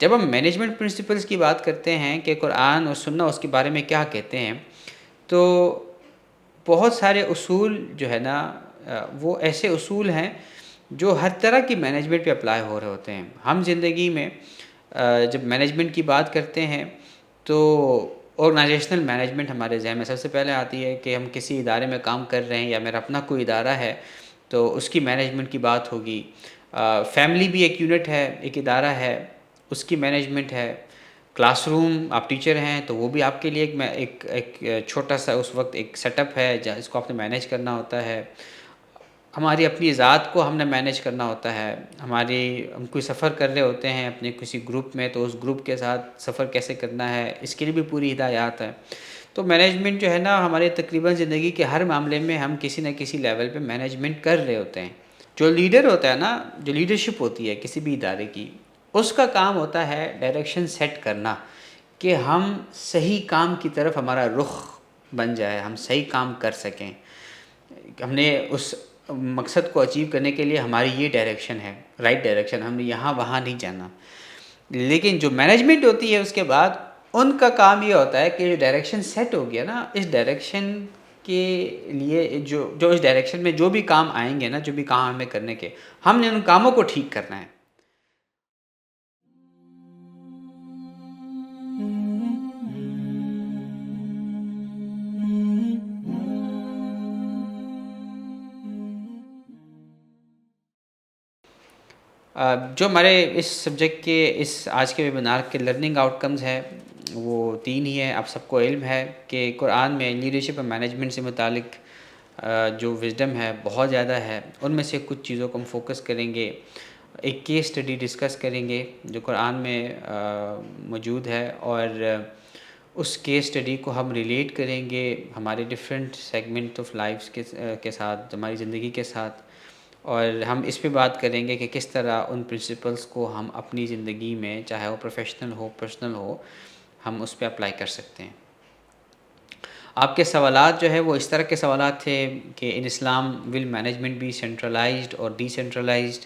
جب ہم management principles کی بات کرتے ہیں کہ قرآن اور سنہ اس کے بارے میں کیا کہتے ہیں، تو بہت سارے اصول جو ہے نا وہ ایسے اصول ہیں جو ہر طرح کی مینجمنٹ پہ اپلائی ہو رہے ہوتے ہیں۔ ہم زندگی میں جب مینجمنٹ کی بات کرتے ہیں تو آرگنائزیشنل مینجمنٹ ہمارے ذہن میں سب سے پہلے آتی ہے کہ ہم کسی ادارے میں کام کر رہے ہیں یا میرا اپنا کوئی ادارہ ہے تو اس کی مینجمنٹ کی بات ہوگی۔ فیملی بھی ایک یونٹ ہے، ایک ادارہ ہے، اس کی مینجمنٹ ہے۔ کلاس روم آپ ٹیچر ہیں تو وہ بھی آپ کے لیے ایک چھوٹا سا اس وقت ایک سیٹ اپ ہے جس کو آپ نے مینیج کرنا ہوتا ہے۔ ہماری اپنی ذات کو ہم نے مینیج کرنا ہوتا ہے۔ ہم کوئی سفر کر رہے ہوتے ہیں اپنے کسی گروپ میں، تو اس گروپ کے ساتھ سفر کیسے کرنا ہے اس کے لیے بھی پوری ہدایات ہے۔ تو مینجمنٹ جو ہے نا ہمارے تقریباً زندگی کے ہر معاملے میں ہم کسی نہ کسی لیول پہ مینجمنٹ کر رہے ہوتے ہیں۔ جو لیڈر ہوتا ہے نا، جو لیڈرشپ ہوتی ہے کسی بھی ادارے کی، اس کا کام ہوتا ہے ڈائریکشن سیٹ کرنا کہ ہم صحیح کام کی طرف ہمارا رخ بن جائے، ہم صحیح کام کر سکیں۔ ہم نے اس مقصد کو اچیو کرنے کے لیے ہماری یہ ڈائریکشن ہے، رائٹ ڈائریکشن، ہم نے یہاں وہاں نہیں جانا۔ لیکن جو مینجمنٹ ہوتی ہے اس کے بعد ان کا کام یہ ہوتا ہے کہ جو ڈائریکشن سیٹ ہو گیا نا، اس ڈائریکشن کے لیے جو اس ڈائریکشن میں جو بھی کام آئیں گے نا، جو بھی کام ہمیں کرنے کے، ہم نے ان کاموں کو ٹھیک کرنا ہے۔ جو ہمارے اس سبجیکٹ کے اس آج کے ویبینار کے لرننگ آؤٹ کمز ہے وہ 3 ہی ہیں۔ آپ سب کو علم ہے کہ قرآن میں لیڈرشپ اور مینجمنٹ سے متعلق جو وزڈم ہے بہت زیادہ ہے۔ ان میں سے کچھ چیزوں کو ہم فوکس کریں گے، ایک کیس اسٹڈی ڈسکس کریں گے جو قرآن میں موجود ہے، اور اس کیس اسٹڈی کو ہم ریلیٹ کریں گے ہمارے ڈفرینٹ سیگمنٹ آف لائفس کے ساتھ، ہماری زندگی کے ساتھ، اور ہم اس پہ بات کریں گے کہ کس طرح ان پرنسپلس کو ہم اپنی زندگی میں، چاہے وہ پروفیشنل ہو پرسنل ہو، ہم اس پہ اپلائی کر سکتے ہیں۔ آپ کے سوالات جو ہے وہ اس طرح کے سوالات تھے کہ in Islam will management be centralized اور decentralized,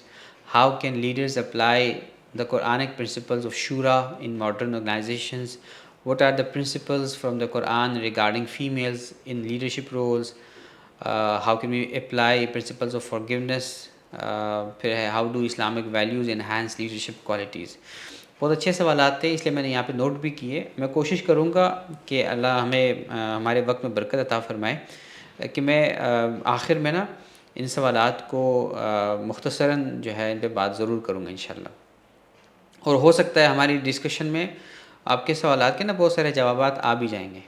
how can leaders apply the Quranic principles of shura in modern organizations, what are the principles from the Quran regarding females in leadership roles, how can we apply principles of forgiveness, پھر ہے how do Islamic values enhance leadership qualities۔ بہت اچھے سوالات تھے، اس لیے میں نے یہاں پہ نوٹ بھی کیے۔ میں کوشش کروں گا کہ اللہ ہمیں ہمارے وقت میں برکت عطا فرمائے کہ میں آخر میں نا ان سوالات کو مختصراً جو ہے ان پہ بات ضرور کروں گا انشاءاللہ، اور ہو سکتا ہے ہماری ڈسکشن میں آپ کے سوالات کے نا بہت سارے جوابات آ بھی جائیں گے۔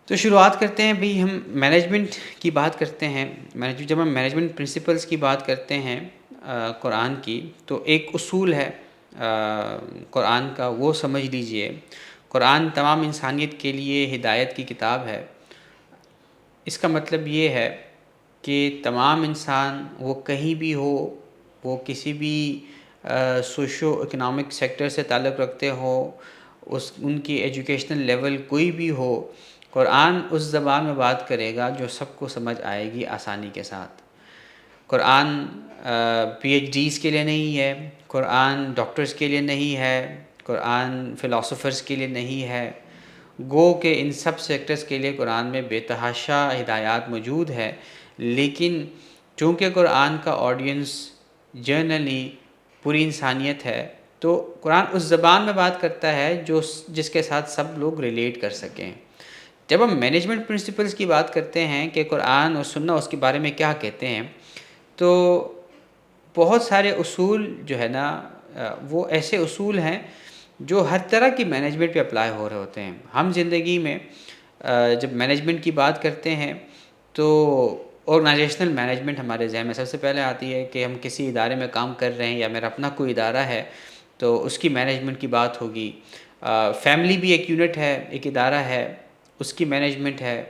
تو شروعات کرتے ہیں بھی، ہم مینجمنٹ کی بات کرتے ہیں۔ جب ہم مینجمنٹ پرنسپلز کی بات کرتے ہیں قرآن کی، تو ایک اصول ہے قرآن کا، وہ سمجھ لیجئے۔ قرآن تمام انسانیت کے لیے ہدایت کی کتاب ہے۔ اس کا مطلب یہ ہے کہ تمام انسان، وہ کہیں بھی ہو، وہ کسی بھی سوشو اکنامک سیکٹر سے تعلق رکھتے ہوں، ان کی ایجوکیشنل لیول کوئی بھی ہو، قرآن اس زبان میں بات کرے گا جو سب کو سمجھ آئے گی آسانی کے ساتھ۔ قرآن پی ایچ ڈیز کے لیے نہیں ہے، قرآن ڈاکٹرز کے لیے نہیں ہے، قرآن فلاسفرز کے لیے نہیں ہے، گو کہ ان سب سیکٹرز کے لیے قرآن میں بے تحاشا ہدایات موجود ہے۔ لیکن چونکہ قرآن کا آڈینس جنرلی پوری انسانیت ہے، تو قرآن اس زبان میں بات کرتا ہے جس کے ساتھ سب لوگ ریلیٹ کر سکیں۔ جب ہم مینجمنٹ پرنسپلز کی بات کرتے ہیں کہ قرآن اور سنہ اس کے بارے میں کیا کہتے ہیں، تو بہت سارے اصول جو ہے نا وہ ایسے اصول ہیں جو ہر طرح کی مینجمنٹ پہ اپلائی ہو رہے ہوتے ہیں۔ ہم زندگی میں جب مینجمنٹ کی بات کرتے ہیں تو آرگنائزیشنل مینجمنٹ ہمارے ذہن میں سب سے پہلے آتی ہے کہ ہم کسی ادارے میں کام کر رہے ہیں یا میرا اپنا کوئی ادارہ ہے تو اس کی مینجمنٹ کی بات ہوگی۔ فیملی بھی ایک یونٹ ہے، ایک ادارہ ہے، اس کی مینجمنٹ ہے۔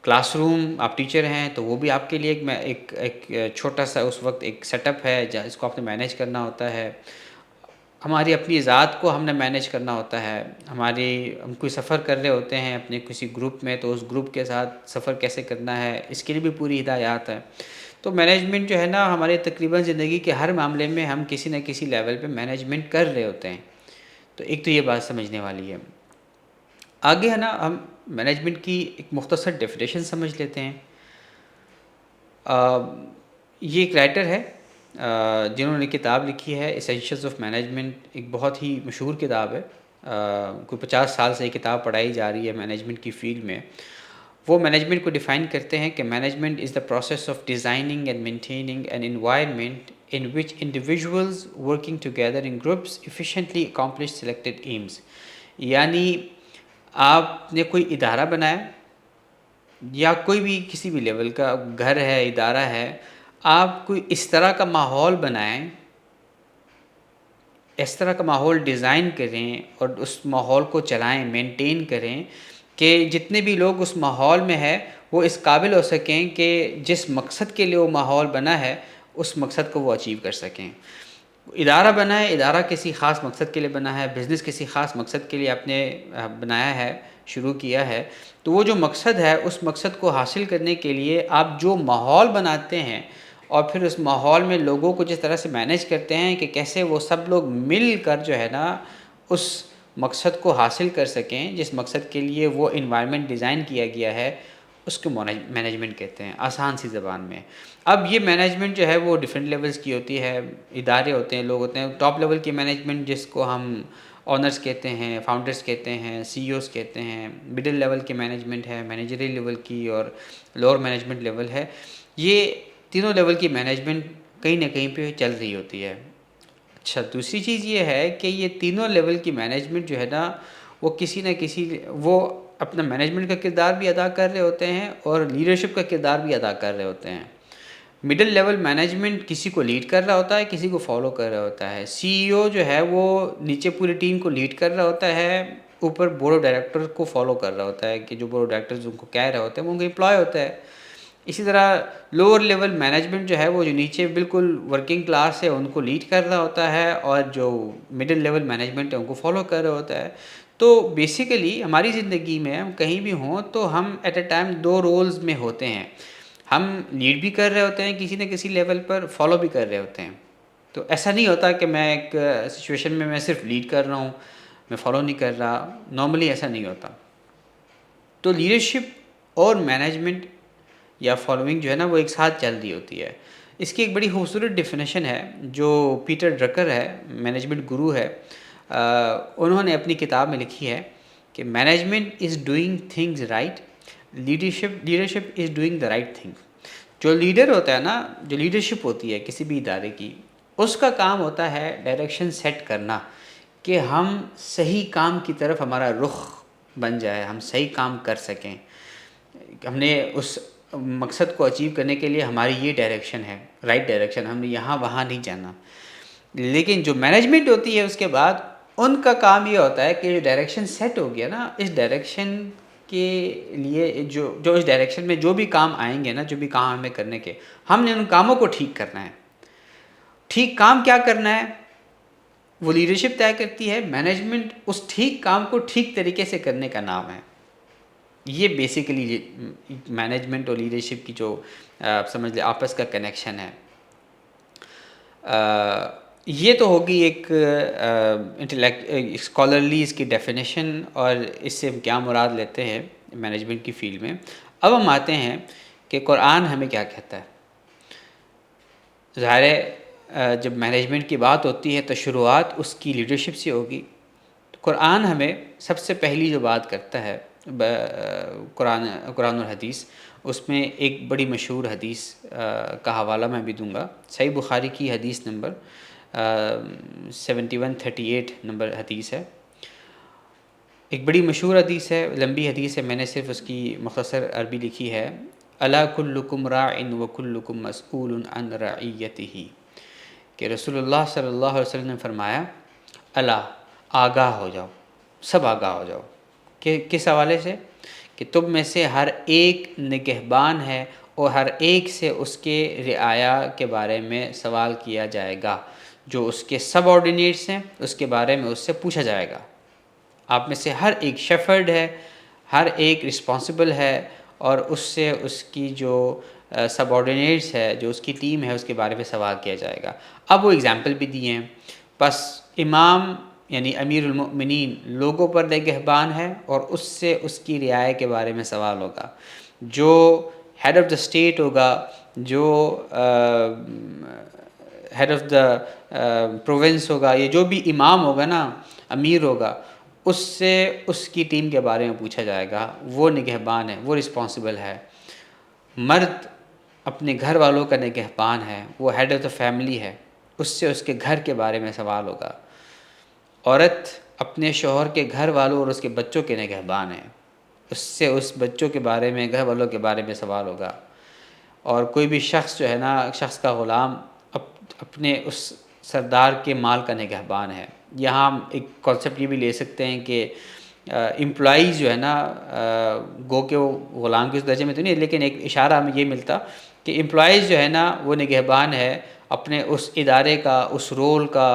کلاس روم آپ ٹیچر ہیں تو وہ بھی آپ کے لیے ایک چھوٹا سا اس وقت ایک سیٹ اپ ہے جس کو آپ نے مینیج کرنا ہوتا ہے۔ ہماری اپنی ذات کو ہم نے مینیج کرنا ہوتا ہے۔ ہم کوئی سفر کر رہے ہوتے ہیں اپنے کسی گروپ میں، تو اس گروپ کے ساتھ سفر کیسے کرنا ہے اس کے لیے بھی پوری ہدایات ہے۔ تو مینجمنٹ جو ہے نا ہمارے تقریباً زندگی کے ہر معاملے میں ہم کسی نہ کسی لیول پہ مینجمنٹ کر رہے ہوتے ہیں. تو ایک تو یہ بات سمجھنے والی ہے. آگے ہے نا ہم مینجمنٹ کی ایک مختصر ڈیفینیشن سمجھ لیتے ہیں. یہ ایک رائٹر ہے جنہوں نے کتاب لکھی ہے اسینشلز آف مینجمنٹ، ایک بہت ہی مشہور کتاب ہے. کوئی 50 سال سے یہ کتاب پڑھائی جا رہی ہے مینجمنٹ کی فیلڈ میں. وہ مینجمنٹ کو ڈیفائن کرتے ہیں کہ management is the process of designing and maintaining an environment in which individuals working together in groups efficiently accomplish selected aims. یعنی آپ نے کوئی ادارہ بنایا یا کوئی بھی کسی بھی لیول کا گھر ہے، ادارہ ہے، آپ کوئی اس طرح کا ماحول بنائیں، اس طرح کا ماحول ڈیزائن کریں اور اس ماحول کو چلائیں، مینٹین کریں کہ جتنے بھی لوگ اس ماحول میں ہیں وہ اس قابل ہو سکیں کہ جس مقصد کے لیے وہ ماحول بنا ہے اس مقصد کو وہ اچیو کر سکیں. ادارہ بنا ہے، ادارہ کسی خاص مقصد کے لیے بنا ہے، بزنس کسی خاص مقصد کے لیے آپ نے بنایا ہے، شروع کیا ہے. تو وہ جو مقصد ہے اس مقصد کو حاصل کرنے کے لیے آپ جو ماحول بناتے ہیں اور پھر اس ماحول میں لوگوں کو جس طرح سے مینیج کرتے ہیں کہ کیسے وہ سب لوگ مل کر جو ہے نا اس مقصد کو حاصل کر سکیں جس مقصد کے لیے وہ انوائرمنٹ ڈیزائن کیا گیا ہے، اس کو مینجمنٹ کہتے ہیں آسان سی زبان میں. اب یہ مینجمنٹ جو ہے وہ ڈیفرنٹ لیولز کی ہوتی ہے، ادارے ہوتے ہیں، لوگ ہوتے ہیں. ٹاپ لیول کی مینجمنٹ جس کو ہم اونرز کہتے ہیں، فاؤنڈرز کہتے ہیں، سی ای اوز کہتے ہیں. مڈل لیول کی مینجمنٹ ہے، مینیجریل لیول کی، اور لوور مینجمنٹ لیول ہے. یہ تینوں لیول کی مینجمنٹ کہیں نہ کہیں پہ چل رہی ہوتی ہے. اچھا، دوسری چیز یہ ہے کہ یہ تینوں لیول کی مینجمنٹ جو ہے نا وہ کسی نہ کسی وہ اپنا مینجمنٹ کا کردار بھی ادا کر رہے ہوتے ہیں اور لیڈرشپ کا کردار بھی ادا کر رہے ہوتے ہیں. مڈل لیول مینجمنٹ کسی کو لیڈ کر رہا ہوتا ہے، کسی کو فالو کر رہا ہوتا ہے. سی ای او جو ہے وہ نیچے پوری ٹیم کو لیڈ کر رہا ہوتا ہے، اوپر بورڈ آف ڈائریکٹر کو فالو کر رہا ہوتا ہے کہ جو بورڈ آف ڈائریکٹرز ان کو کہہ رہے ہوتے ہیں وہ ان کا امپلائی ہوتا ہے. اسی طرح لوور لیول مینجمنٹ جو ہے وہ جو نیچے بالکل ورکنگ کلاس ہے ان کو لیڈ کر رہا ہوتا ہے، اور جو مڈل لیول مینجمنٹ ہے ان کو فالو کر رہا ہوتا ہے. تو بیسیکلی ہماری زندگی میں ہم کہیں بھی ہوں تو ہم ایٹ اے ٹائم دو رولز میں ہوتے ہیں. ہم لیڈ بھی کر رہے ہوتے ہیں کسی نہ کسی لیول پر، فالو بھی کر رہے ہوتے ہیں. تو ایسا نہیں ہوتا کہ میں ایک سچویشن میں صرف لیڈ کر رہا ہوں، میں فالو نہیں کر رہا. نارملی ایسا نہیں ہوتا. تو لیڈرشپ اور مینجمنٹ یا فالوئنگ جو ہے نا وہ ایک ساتھ چل رہی ہوتی ہے. اس کی ایک بڑی خوبصورت ڈیفینیشن ہے جو پیٹر ڈرکر ہے، مینجمنٹ گرو ہے، انہوں نے اپنی کتاب میں لکھی ہے کہ management is doing things right, leadership is doing the right thing. جو لیڈر ہوتا ہے نا، جو لیڈرشپ ہوتی ہے کسی بھی ادارے کی، اس کا کام ہوتا ہے ڈائریکشن سیٹ کرنا کہ ہم صحیح کام کی طرف ہمارا رخ بن جائے، ہم صحیح کام کر سکیں. ہم نے اس مقصد کو اچیو کرنے کے لیے ہماری یہ ڈائریکشن ہے، رائٹ ڈائریکشن، ہم نے یہاں وہاں نہیں جانا. لیکن جو مینجمنٹ ہوتی ہے اس کے بعد ان کا کام یہ ہوتا ہے کہ جو ڈائریکشن سیٹ ہو گیا نا، اس ڈائریکشن کے لیے جو اس ڈائریکشن میں جو بھی کام آئیں گے نا، جو بھی کام ہمیں کرنے کے، ہم نے ان کاموں کو ٹھیک کرنا ہے. ٹھیک کام کیا کرنا ہے وہ لیڈرشپ طے کرتی ہے. مینجمنٹ اس ٹھیک کام کو ٹھیک طریقے سے کرنے کا نام ہے. یہ بیسیکلی مینجمنٹ اور لیڈرشپ کی جو آپ سمجھ لیں آپس کا کنیکشن ہے. یہ تو ہوگی ایک اسکالرلی اس کی ڈیفینیشن اور اس سے ہم کیا مراد لیتے ہیں مینجمنٹ کی فیلڈ میں. اب ہم آتے ہیں کہ قرآن ہمیں کیا کہتا ہے. ظاہر ہے جب مینجمنٹ کی بات ہوتی ہے تو شروعات اس کی لیڈرشپ سے ہوگی. قرآن ہمیں سب سے پہلی جو بات کرتا ہے قرآن اور حدیث، اس میں ایک بڑی مشہور حدیث کا حوالہ میں بھی دوں گا. صحیح بخاری کی حدیث نمبر 7138 نمبر حدیث ہے. ایک بڑی مشہور حدیث ہے، لمبی حدیث ہے، میں نے صرف اس کی مختصر عربی لکھی ہے. الا کلکم راع وکلکم مسئول عن رعیتہ، کہ رسول اللہ صلی اللہ علیہ وسلم نے فرمایا الا، آگاہ ہو جاؤ، سب آگاہ ہو جاؤ. کہ کس حوالے سے؟ کہ تم میں سے ہر ایک نگہبان ہے اور ہر ایک سے اس کے رعایا کے بارے میں سوال کیا جائے گا. جو اس کے سب آرڈینیٹس ہیں اس کے بارے میں اس سے پوچھا جائے گا. آپ میں سے ہر ایک شیفرڈ ہے، ہر ایک رسپانسبل ہے، اور اس سے اس کی جو سب آرڈینیٹس ہے، جو اس کی ٹیم ہے، اس کے بارے میں سوال کیا جائے گا۔ اب وہ اگزامپل بھی دیے ہیں، بس امام یعنی امیر المؤمنین لوگوں پر نگہبان ہے، اور اس سے اس کی رعایا کے بارے میں سوال ہوگا۔ جو ہیڈ آف دا اسٹیٹ ہوگا، جو ہیڈ آف دا پروونس ہوگا، یہ جو بھی امام ہوگا نا، امیر ہوگا، اس سے اس کی ٹیم کے بارے میں پوچھا جائے گا۔ وہ نگہبان ہے، وہ رسپانسبل ہے۔ مرد اپنے گھر والوں کا نگہبان ہے، وہ ہیڈ آف دا فیملی ہے، اس سے اس کے گھر کے بارے میں سوال ہوگا۔ عورت اپنے شوہر کے گھر والوں اور اس کے بچوں کے نگہبان ہے، اس سے اس بچوں کے بارے میں، گھر والوں کے بارے میں سوال ہوگا۔ اور کوئی بھی شخص جو ہے نا، شخص کا غلام اپنے اس سردار کے مال کا نگہبان ہے۔ یہاں ہم ایک کانسیپٹ یہ بھی لے سکتے ہیں کہ امپلائیز جو ہے نا، گو کہ وہ غلام کے اس درجے میں تو نہیں، لیکن ایک اشارہ ہمیں یہ ملتا کہ امپلائیز جو ہے نا، وہ نگہبان ہے اپنے اس ادارے کا، اس رول کا،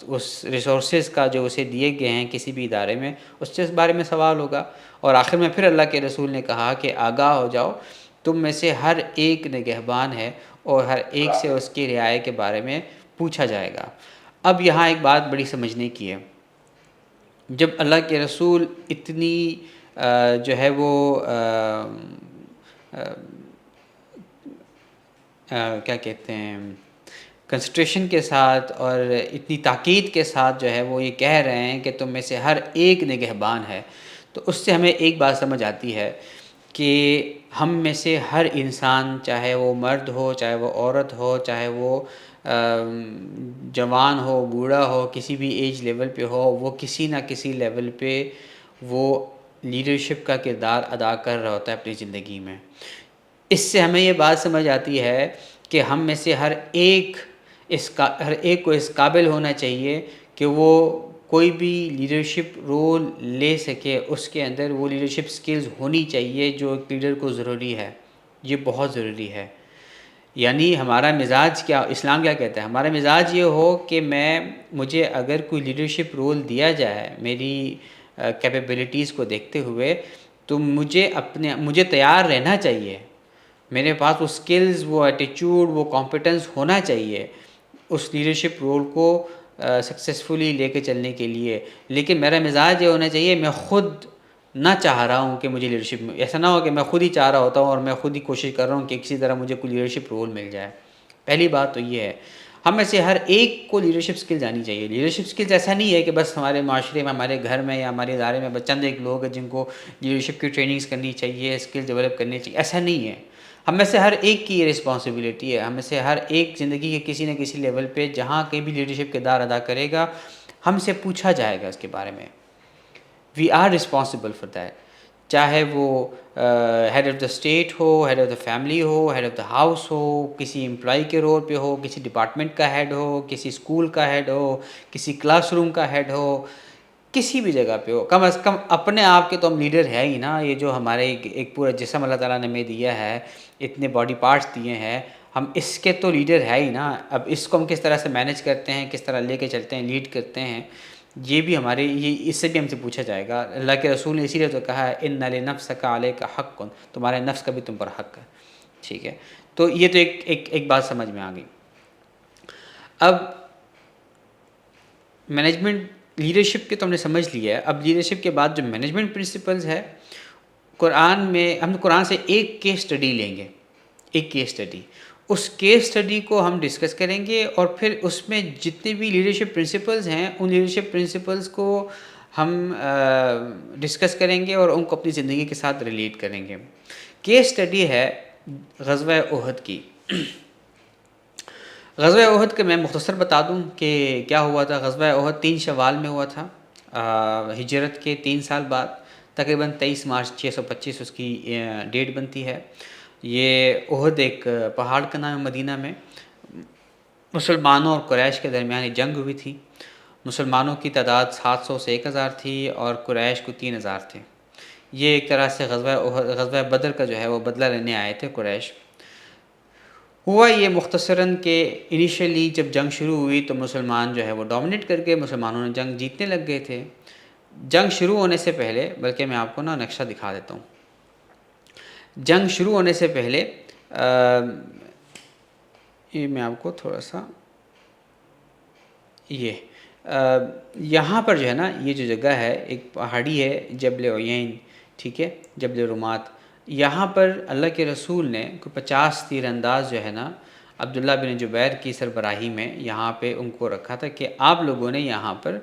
اس ریسورسز کا جو اسے دیے گئے ہیں کسی بھی ادارے میں، اس سے اس بارے میں سوال ہوگا۔ اور آخر میں پھر اللہ کے رسول نے کہا کہ آگاہ ہو جاؤ، تم میں سے ہر ایک نگہبان ہے، اور ہر ایک سے اس کی رعایا کے بارے میں پوچھا جائے گا۔ اب یہاں ایک بات بڑی سمجھنے کی ہے، جب اللہ کے رسول اتنی جو ہے وہ کیا کہتے ہیں، کنسنٹریشن کے ساتھ اور اتنی تاکید کے ساتھ جو ہے وہ یہ کہہ رہے ہیں کہ تم میں سے ہر ایک نگہبان ہے، تو اس سے ہمیں ایک بات سمجھ آتی ہے کہ ہم میں سے ہر انسان، چاہے وہ مرد ہو، چاہے وہ عورت ہو، چاہے وہ جوان ہو، بوڑھا ہو، کسی بھی ایج لیول پہ ہو، وہ کسی نہ کسی لیول پہ وہ لیڈرشپ کا کردار ادا کر رہا ہوتا ہے اپنی زندگی میں۔ اس سے ہمیں یہ بات سمجھ آتی ہے کہ ہم میں سے ہر ایک کو اس قابل ہونا چاہیے کہ وہ کوئی بھی لیڈرشپ رول لے سکے، اس کے اندر وہ لیڈرشپ سکلز ہونی چاہیے جو ایک لیڈر کو ضروری ہے۔ یہ بہت ضروری ہے۔ یعنی ہمارا مزاج کیا، اسلام کیا کہتا ہے، ہمارا مزاج یہ ہو کہ مجھے اگر کوئی لیڈرشپ رول دیا جائے میری کیپیبلٹیز کو دیکھتے ہوئے، تو مجھے تیار رہنا چاہیے، میرے پاس وہ سکلز، وہ ایٹیچیوڈ، وہ کمپیٹنس ہونا چاہیے اس لیڈرشپ رول کو سکسیسفلی لے کے چلنے کے لیے۔ لیکن میرا مزاج یہ ہونا چاہیے، میں خود نہ چاہ رہا ہوں کہ مجھے لیڈرشپ، ایسا نہ ہو کہ میں خود ہی چاہ رہا ہوتا ہوں اور میں خود ہی کوشش کر رہا ہوں کہ کسی طرح مجھے کوئی لیڈرشپ رول مل جائے۔ پہلی بات تو یہ ہے، ہم میں سے ہر ایک کو لیڈرشپ سکلز آنی چاہیے۔ لیڈرشپ سکلز ایسا نہیں ہے کہ بس ہمارے معاشرے میں، ہمارے گھر میں یا ہمارے ادارے میں بس چند ایک لوگ ہیں جن کو لیڈرشپ کی ٹریننگز کرنی چاہیے، اسکل ڈیولپ کرنی چاہیے، ایسا نہیں ہے۔ ہم میں سے ہر ایک کی یہ رسپانسبلٹی ہے، ہم میں سے ہر ایک زندگی کے کسی نہ کسی لیول پہ جہاں کہیں بھی لیڈرشپ کردار ادا کرے گا، ہم سے پوچھا جائے گا اس کے بارے میں۔ We are responsible for that, چاہے وہ ہیڈ آف دا اسٹیٹ ہو، ہیڈ آف دا فیملی ہو، ہیڈ آف دا ہاؤس ہو، کسی امپلائی کے رول پہ ہو، کسی ڈپارٹمنٹ کا ہیڈ ہو، کسی اسکول کا ہیڈ ہو، کسی کلاس روم کا ہیڈ ہو، کسی بھی جگہ پہ ہو، کم از کم اپنے آپ کے تو ہم لیڈر ہے ہی نا۔ یہ جو ہمارے ایک پورا جسم اللہ تعالیٰ نے ہمیں دیا ہے، اتنے باڈی پارٹس دیے ہیں، ہم اس کے تو لیڈر ہے ہی نا۔ اب اس کو ہم کس طرح سے مینیج کرتے ہیں، کس طرح لے کے چلتے ہیں، لیڈ کرتے ہیں، یہ بھی اس سے بھی ہم سے پوچھا جائے گا۔ اللہ کے رسول نے اسی لیے تو کہا ہے ان لنفسک علیک حق، تمہارے نفس کا بھی تم پر حق ہے، ٹھیک ہے۔ تو یہ تو ایک بات سمجھ میں آ گئی۔ اب مینجمنٹ لیڈرشپ کے تو ہم نے سمجھ لیا ہے، اب لیڈرشپ کے بعد جو مینجمنٹ پرنسپلز ہے، قرآن میں ہم قرآن سے ایک کیس اسٹڈی لیں گے، ایک کیس اسٹڈی، اس کیس اسٹڈی کو ہم ڈسکس کریں گے، اور پھر اس میں جتنے بھی لیڈرشپ پرنسپلز ہیں ان لیڈرشپ پرنسپلز کو ہم ڈسکس کریں گے اور ان کو اپنی زندگی کے ساتھ ریلیٹ کریں گے۔ کیس اسٹڈی ہے غزوہ احد کی۔ غزوہ احد کے میں مختصر بتا دوں کہ کیا ہوا تھا۔ غزوہ احد 3 شوال میں ہوا تھا، ہجرت کے 3 سال بعد، تقریباً 23 مارچ 625 اس کی ڈیٹ بنتی ہے۔ یہ احد ایک پہاڑ کا نام ہے مدینہ میں۔ مسلمانوں اور قریش کے درمیان یہ جنگ ہوئی تھی۔ مسلمانوں کی تعداد 700 سے 1000 تھی اور قریش کو 3000 تھے۔ یہ ایک طرح سے غزوہ بدر کا جو ہے وہ بدلہ لینے آئے تھے قریش۔ ہوا یہ مختصراً کہ انیشیلی جب جنگ شروع ہوئی تو مسلمان جو ہے وہ ڈومینیٹ کر کے مسلمانوں نے جنگ جیتنے لگ گئے تھے۔ جنگ شروع ہونے سے پہلے، بلکہ میں آپ کو نقشہ دکھا دیتا ہوں۔ جنگ شروع ہونے سے پہلے یہ میں آپ کو تھوڑا سا یہ یہاں پر جو ہے نا یہ جو جگہ ہے ایک پہاڑی ہے جبل عین، ٹھیک ہے، جبل رومات، یہاں پر اللہ کے رسول نے کوئی 50 تیر انداز جو ہے نا عبداللہ بن جبیر کی سربراہی میں یہاں پہ ان کو رکھا تھا کہ آپ لوگوں نے یہاں پر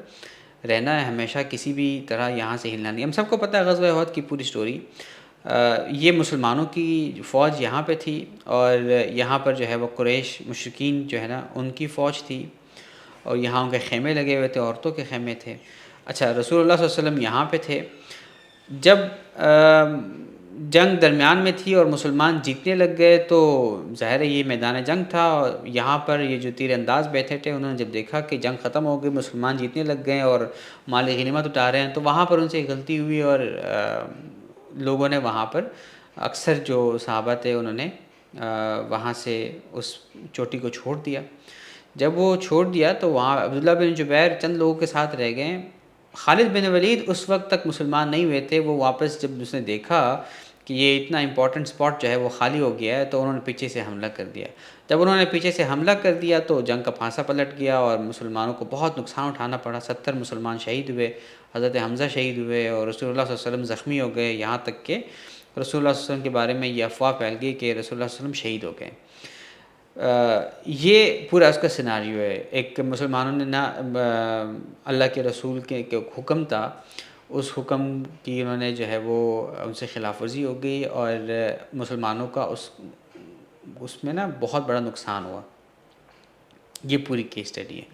رہنا ہے ہمیشہ، کسی بھی طرح یہاں سے ہلنا نہیں۔ ہم سب کو پتہ ہے غزوہ احد کی پوری سٹوری، یہ مسلمانوں کی فوج یہاں پہ تھی اور یہاں پر جو ہے وہ قریش مشرکین جو ہے نا ان کی فوج تھی، اور یہاں ان کے خیمے لگے ہوئے تھے، عورتوں کے خیمے تھے۔ اچھا، رسول اللہ صلی اللہ علیہ وسلم یہاں پہ تھے جب جنگ درمیان میں تھی اور مسلمان جیتنے لگ گئے، تو ظاہر ہے یہ میدان جنگ تھا، اور یہاں پر یہ جو تیر انداز بیٹھے تھے انہوں نے جب دیکھا کہ جنگ ختم ہو گئی، مسلمان جیتنے لگ گئے اور مال غنیمت اٹھا رہے ہیں، تو وہاں پر ان سے ایک غلطی ہوئی اور لوگوں نے وہاں پر اکثر جو صحابہ تھے انہوں نے وہاں سے اس چوٹی کو چھوڑ دیا۔ جب وہ چھوڑ دیا تو وہاں عبداللہ بن جبیر چند لوگوں کے ساتھ رہ گئے۔ خالد بن ولید اس وقت تک مسلمان نہیں ہوئے تھے، وہ واپس جب اس نے دیکھا کہ یہ اتنا امپورٹنٹ سپاٹ جو ہے وہ خالی ہو گیا ہے، تو انہوں نے پیچھے سے حملہ کر دیا۔ جب انہوں نے پیچھے سے حملہ کر دیا تو جنگ کا پھانسا پلٹ گیا اور مسلمانوں کو بہت نقصان اٹھانا پڑا، 70 مسلمان شہید ہوئے، حضرت حمزہ شہید ہوئے، اور رسول اللہ صلی اللہ علیہ وسلم زخمی ہو گئے، یہاں تک کہ رسول اللہ صلی اللہ علیہ وسلم کے بارے میں یہ افواہ پھیل گئی کہ رسول اللہ صلی اللہ علیہ وسلم شہید ہو گئے۔ یہ پورا اس کا سیناریو ہے۔ ایک مسلمانوں نے نہ اللہ کے رسول کے حکم تھا، اس حکم کی انہوں نے جو ہے وہ ان سے خلاف ورزی ہو گئی، اور مسلمانوں کا اس میں نا بہت بڑا نقصان ہوا۔ یہ پوری کیس اسٹڈی ہے۔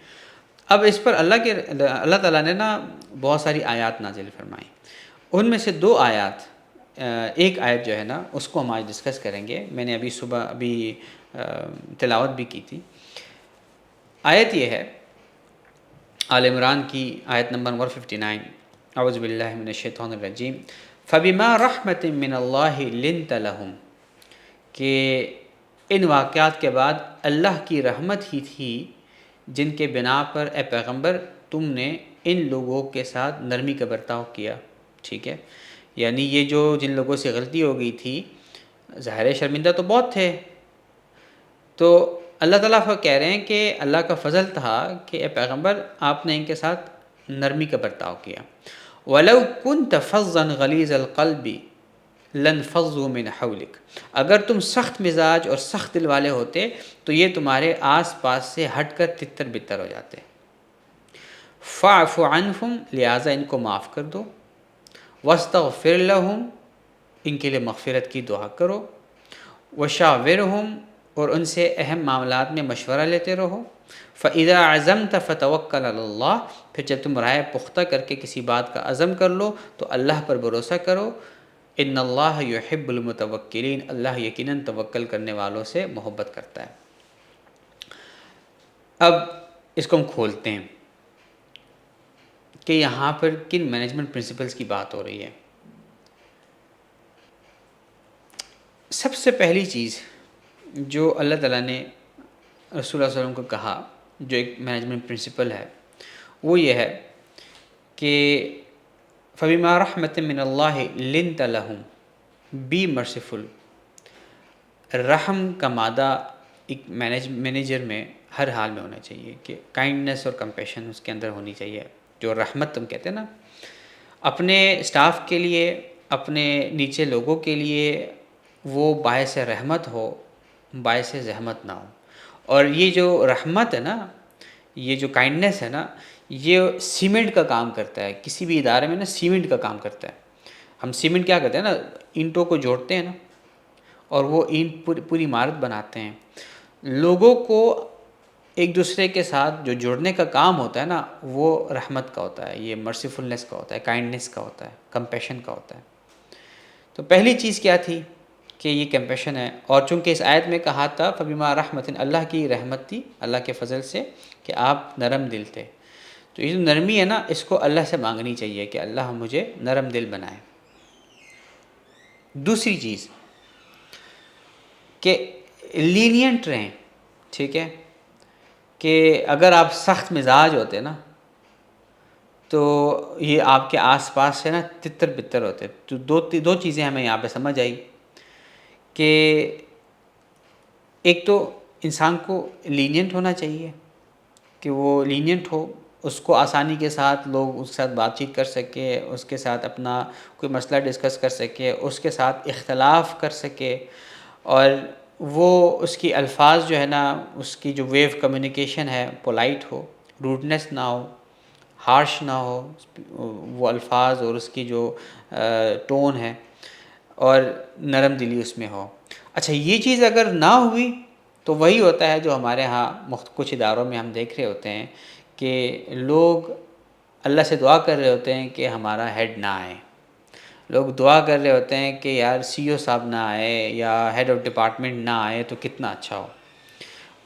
اب اس پر اللہ تعالیٰ نے نا بہت ساری آیات نازل فرمائیں، ان میں سے 2 آیات، ایک آیت جو ہے نا اس کو ہم آج ڈسکس کریں گے۔ میں نے صبح تلاوت بھی کی تھی۔ آیت یہ ہے آل عمران کی آیت نمبر 159، اعوذ باللہ من الشیطان الرجیم، فَبِمَا رَحْمَةٍ مِّنَ اللَّهِ لِنْتَ لَهُمْ، کہ ان واقعات کے بعد اللہ کی رحمت ہی تھی جن کے بنا پر اے پیغمبر تم نے ان لوگوں کے ساتھ نرمی کا برتاؤ کیا، ٹھیک ہے، یعنی یہ جو جن لوگوں سے غلطی ہو گئی تھی، ظاہر شرمندہ تو بہت تھے، تو اللہ تعالیٰ کہہ رہے ہیں کہ اللہ کا فضل تھا کہ اے پیغمبر آپ نے ان کے ساتھ نرمی کا برتاؤ کیا۔ وَلَوْ كُنْتَ فَظًّا غَلِيظَ الْقَلْبِ لَانفَضُّوا مِنْ حَوْلِكَ، اگر تم سخت مزاج اور سخت دل والے ہوتے تو یہ تمہارے آس پاس سے ہٹ کر تتر بتر ہو جاتے۔ فَاعْفُ عَنْهُمْ، لہٰذا ان کو معاف کر دو، وَاسْتَغْفِرْ لَهُمْ، ان کے لیے مغفرت کی دعا کرو، وَشَاوِرْهُمْ، اور ان سے اہم معاملات میں مشورہ لیتے رہو، فَإِذَا عَزَمْتَ فَتَوَكَّلْ عَلَى اللَّهِ، پھر جب تم رائے پختہ کر کے کسی بات کا عزم کر لو تو اللہ پر بھروسہ کرو، ان اللہ یحب المتوکلین، اللہ یقیناً توکل کرنے والوں سے محبت کرتا ہے۔ اب اس کو ہم کھولتے ہیں کہ یہاں پر کن مینجمنٹ پرنسپلز کی بات ہو رہی ہے۔ سب سے پہلی چیز جو اللہ تعالیٰ نے رسول اللہ صلی اللہ علیہ وسلم کو کہا، جو ایک مینجمنٹ پرنسپل ہے، وہ یہ ہے کہ فَبِمَا رَحْمَةٍ مِّنَ اللَّهِ لِنْتَ لَهُمْ، بی مرسیفل۔ رحم کا مادہ ایک مینیجر میں ہر حال میں ہونا چاہیے کہ کائنڈنس اور کمپیشن اس کے اندر ہونی چاہیے۔ جو رحمت تم کہتے ہیں نا، اپنے اسٹاف کے لیے، اپنے نیچے لوگوں کے لیے وہ باعث رحمت ہو، باعث زحمت نہ ہو۔ اور یہ جو رحمت ہے نا، یہ جو کائنڈنس ہے نا، یہ سیمنٹ کا کام کرتا ہے۔ کسی بھی ادارے میں نا سیمنٹ کا کام کرتا ہے۔ ہم سیمنٹ کیا کرتے ہیں نا، اینٹوں کو جوڑتے ہیں نا، اور وہ اینٹ پوری عمارت بناتے ہیں۔ لوگوں کو ایک دوسرے کے ساتھ جو جوڑنے کا کام ہوتا ہے نا، وہ رحمت کا ہوتا ہے، یہ مرسیفلنس کا ہوتا ہے، کائنڈنس کا ہوتا ہے، کمپیشن کا ہوتا ہے۔ تو پہلی چیز کیا تھی کہ یہ کمپیشن ہے، اور چونکہ اس آیت میں کہا تھا فبما رحمت، اللہ کی رحمت تھی، اللہ کے فضل سے کہ آپ نرم دل تھے، تو یہ جو نرمی ہے نا اس کو اللہ سے مانگنی چاہیے کہ اللہ مجھے نرم دل بنائے۔ دوسری چیز کہ لینینٹ رہیں، ٹھیک ہے، کہ اگر آپ سخت مزاج ہوتے نا تو یہ آپ کے آس پاس سے نا تتر بتر ہوتے۔ تو دو چیزیں ہمیں یہاں پہ سمجھ آئی کہ ایک تو انسان کو لینینٹ ہونا چاہیے کہ وہ لینینٹ ہو، اس کو آسانی کے ساتھ لوگ اس کے ساتھ بات چیت کر سکے، اس کے ساتھ اپنا کوئی مسئلہ ڈسکس کر سکے، اس کے ساتھ اختلاف کر سکے، اور وہ اس کی الفاظ جو ہے نا، اس کی جو وے آف کمیونیکیشن ہے پولائٹ ہو، روڈنس نہ ہو، ہارش نہ ہو وہ الفاظ، اور اس کی جو ٹون ہے، اور نرم دلی اس میں ہو۔ اچھا یہ چیز اگر نہ ہوئی تو وہی ہوتا ہے جو ہمارے ہاں کچھ اداروں میں ہم دیکھ رہے ہوتے ہیں کہ لوگ اللہ سے دعا کر رہے ہوتے ہیں کہ ہمارا ہیڈ نہ آئے، لوگ دعا کر رہے ہوتے ہیں کہ یار سی او صاحب نہ آئے یا ہیڈ آف ڈپارٹمنٹ نہ آئے تو کتنا اچھا ہو،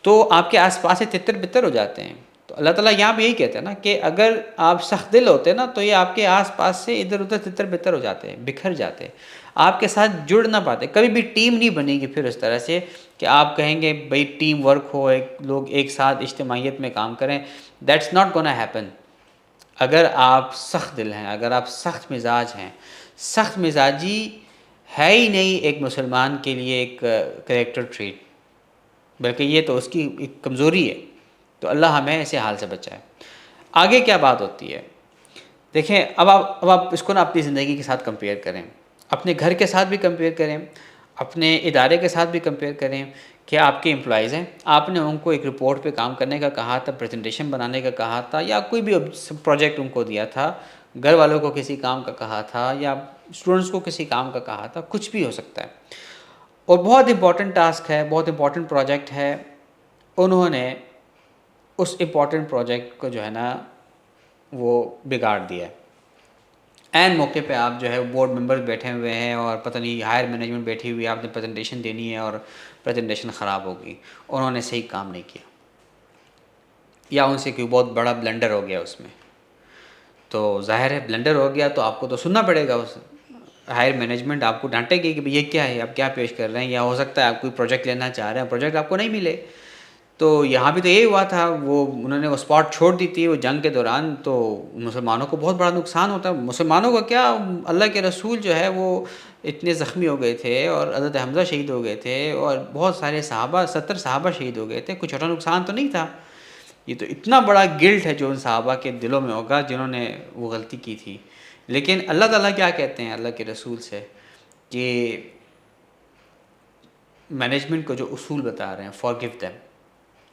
تو آپ کے آس پاس سے تتر بتر ہو جاتے ہیں۔ تو اللہ تعالیٰ یہاں بھی یہی کہتے ہیں نا کہ اگر آپ سخت دل ہوتے نا تو یہ آپ کے آس پاس سے ادھر ادھر تتر بتر ہو جاتے ہیں، بکھر جاتے ہیں، آپ کے ساتھ جڑ نہ پاتے، کبھی بھی ٹیم نہیں بنے گی پھر اس طرح سے کہ آپ کہیں گے بھئی ٹیم ورک ہو، لوگ ایک ساتھ اجتماعیت میں کام کریں، دیٹس ناٹ گونا ہیپن۔ اگر آپ سخت دل ہیں، اگر آپ سخت مزاج ہیں، سخت مزاجی ہے ہی نہیں ایک مسلمان کے لیے ایک کریکٹر ٹریٹ، بلکہ یہ تو اس کی ایک کمزوری ہے۔ تو اللہ ہمیں ایسے حال سے بچائے۔ آگے کیا بات ہوتی ہے، دیکھیں اب آپ اس کو نا اپنی زندگی کے ساتھ کمپیئر کریں، اپنے گھر کے ساتھ بھی کمپیئر کریں، اپنے ادارے کے ساتھ بھی کمپیئر کریں کہ آپ کے امپلائیز ہیں، آپ نے ان کو ایک رپورٹ پہ کام کرنے کا کہا تھا، پریزنٹیشن بنانے کا کہا تھا، یا کوئی بھی پروجیکٹ ان کو دیا تھا، گھر والوں کو کسی کام کا کہا تھا، یا اسٹوڈنٹس کو کسی کام کا کہا تھا، کچھ بھی ہو سکتا ہے، اور بہت امپورٹنٹ ٹاسک ہے، بہت امپورٹنٹ پروجیکٹ ہے، انہوں نے اس امپورٹنٹ پروجیکٹ کو جو ہے نا وہ بگاڑ دیا ہے۔ عین موقع پہ آپ جو ہے بورڈ ممبر بیٹھے ہوئے ہیں اور پتہ نہیں ہائر مینجمنٹ بیٹھی ہوئی ہے، آپ نے پریزنٹیشن دینی ہے اور پریزنٹیشن خراب ہوگی، انہوں نے صحیح کام نہیں کیا، یا ان سے کوئی بہت بڑا بلنڈر ہو گیا اس میں، تو ظاہر ہے بلنڈر ہو گیا تو آپ کو تو سننا پڑے گا، اس ہائر مینجمنٹ آپ کو ڈانٹے گی کہ بھئی یہ کیا ہے، آپ کیا پیش کر رہے ہیں، یا ہو سکتا ہے آپ کوئی پروجیکٹ لینا چاہ رہے ہیں، پروجیکٹ آپ کو نہیں ملے۔ تو یہاں بھی تو یہی ہوا تھا، انہوں نے وہ اسپاٹ چھوڑ دی تھی وہ جنگ کے دوران، تو مسلمانوں کو بہت بڑا نقصان ہوتا ہے، مسلمانوں کا کیا، اللہ کے رسول جو ہے وہ اتنے زخمی ہو گئے تھے، اور حضرت حمزہ شہید ہو گئے تھے، اور بہت سارے صحابہ 70 صحابہ شہید ہو گئے تھے، کوئی چھوٹا نقصان تو نہیں تھا۔ یہ تو اتنا بڑا گلٹ ہے جو ان صحابہ کے دلوں میں ہوگا جنہوں نے وہ غلطی کی تھی۔ لیکن اللہ تعالیٰ کیا کہتے ہیں اللہ کے رسول سے کہ مینجمنٹ کو جو اصول بتا رہے ہیں، forgive them،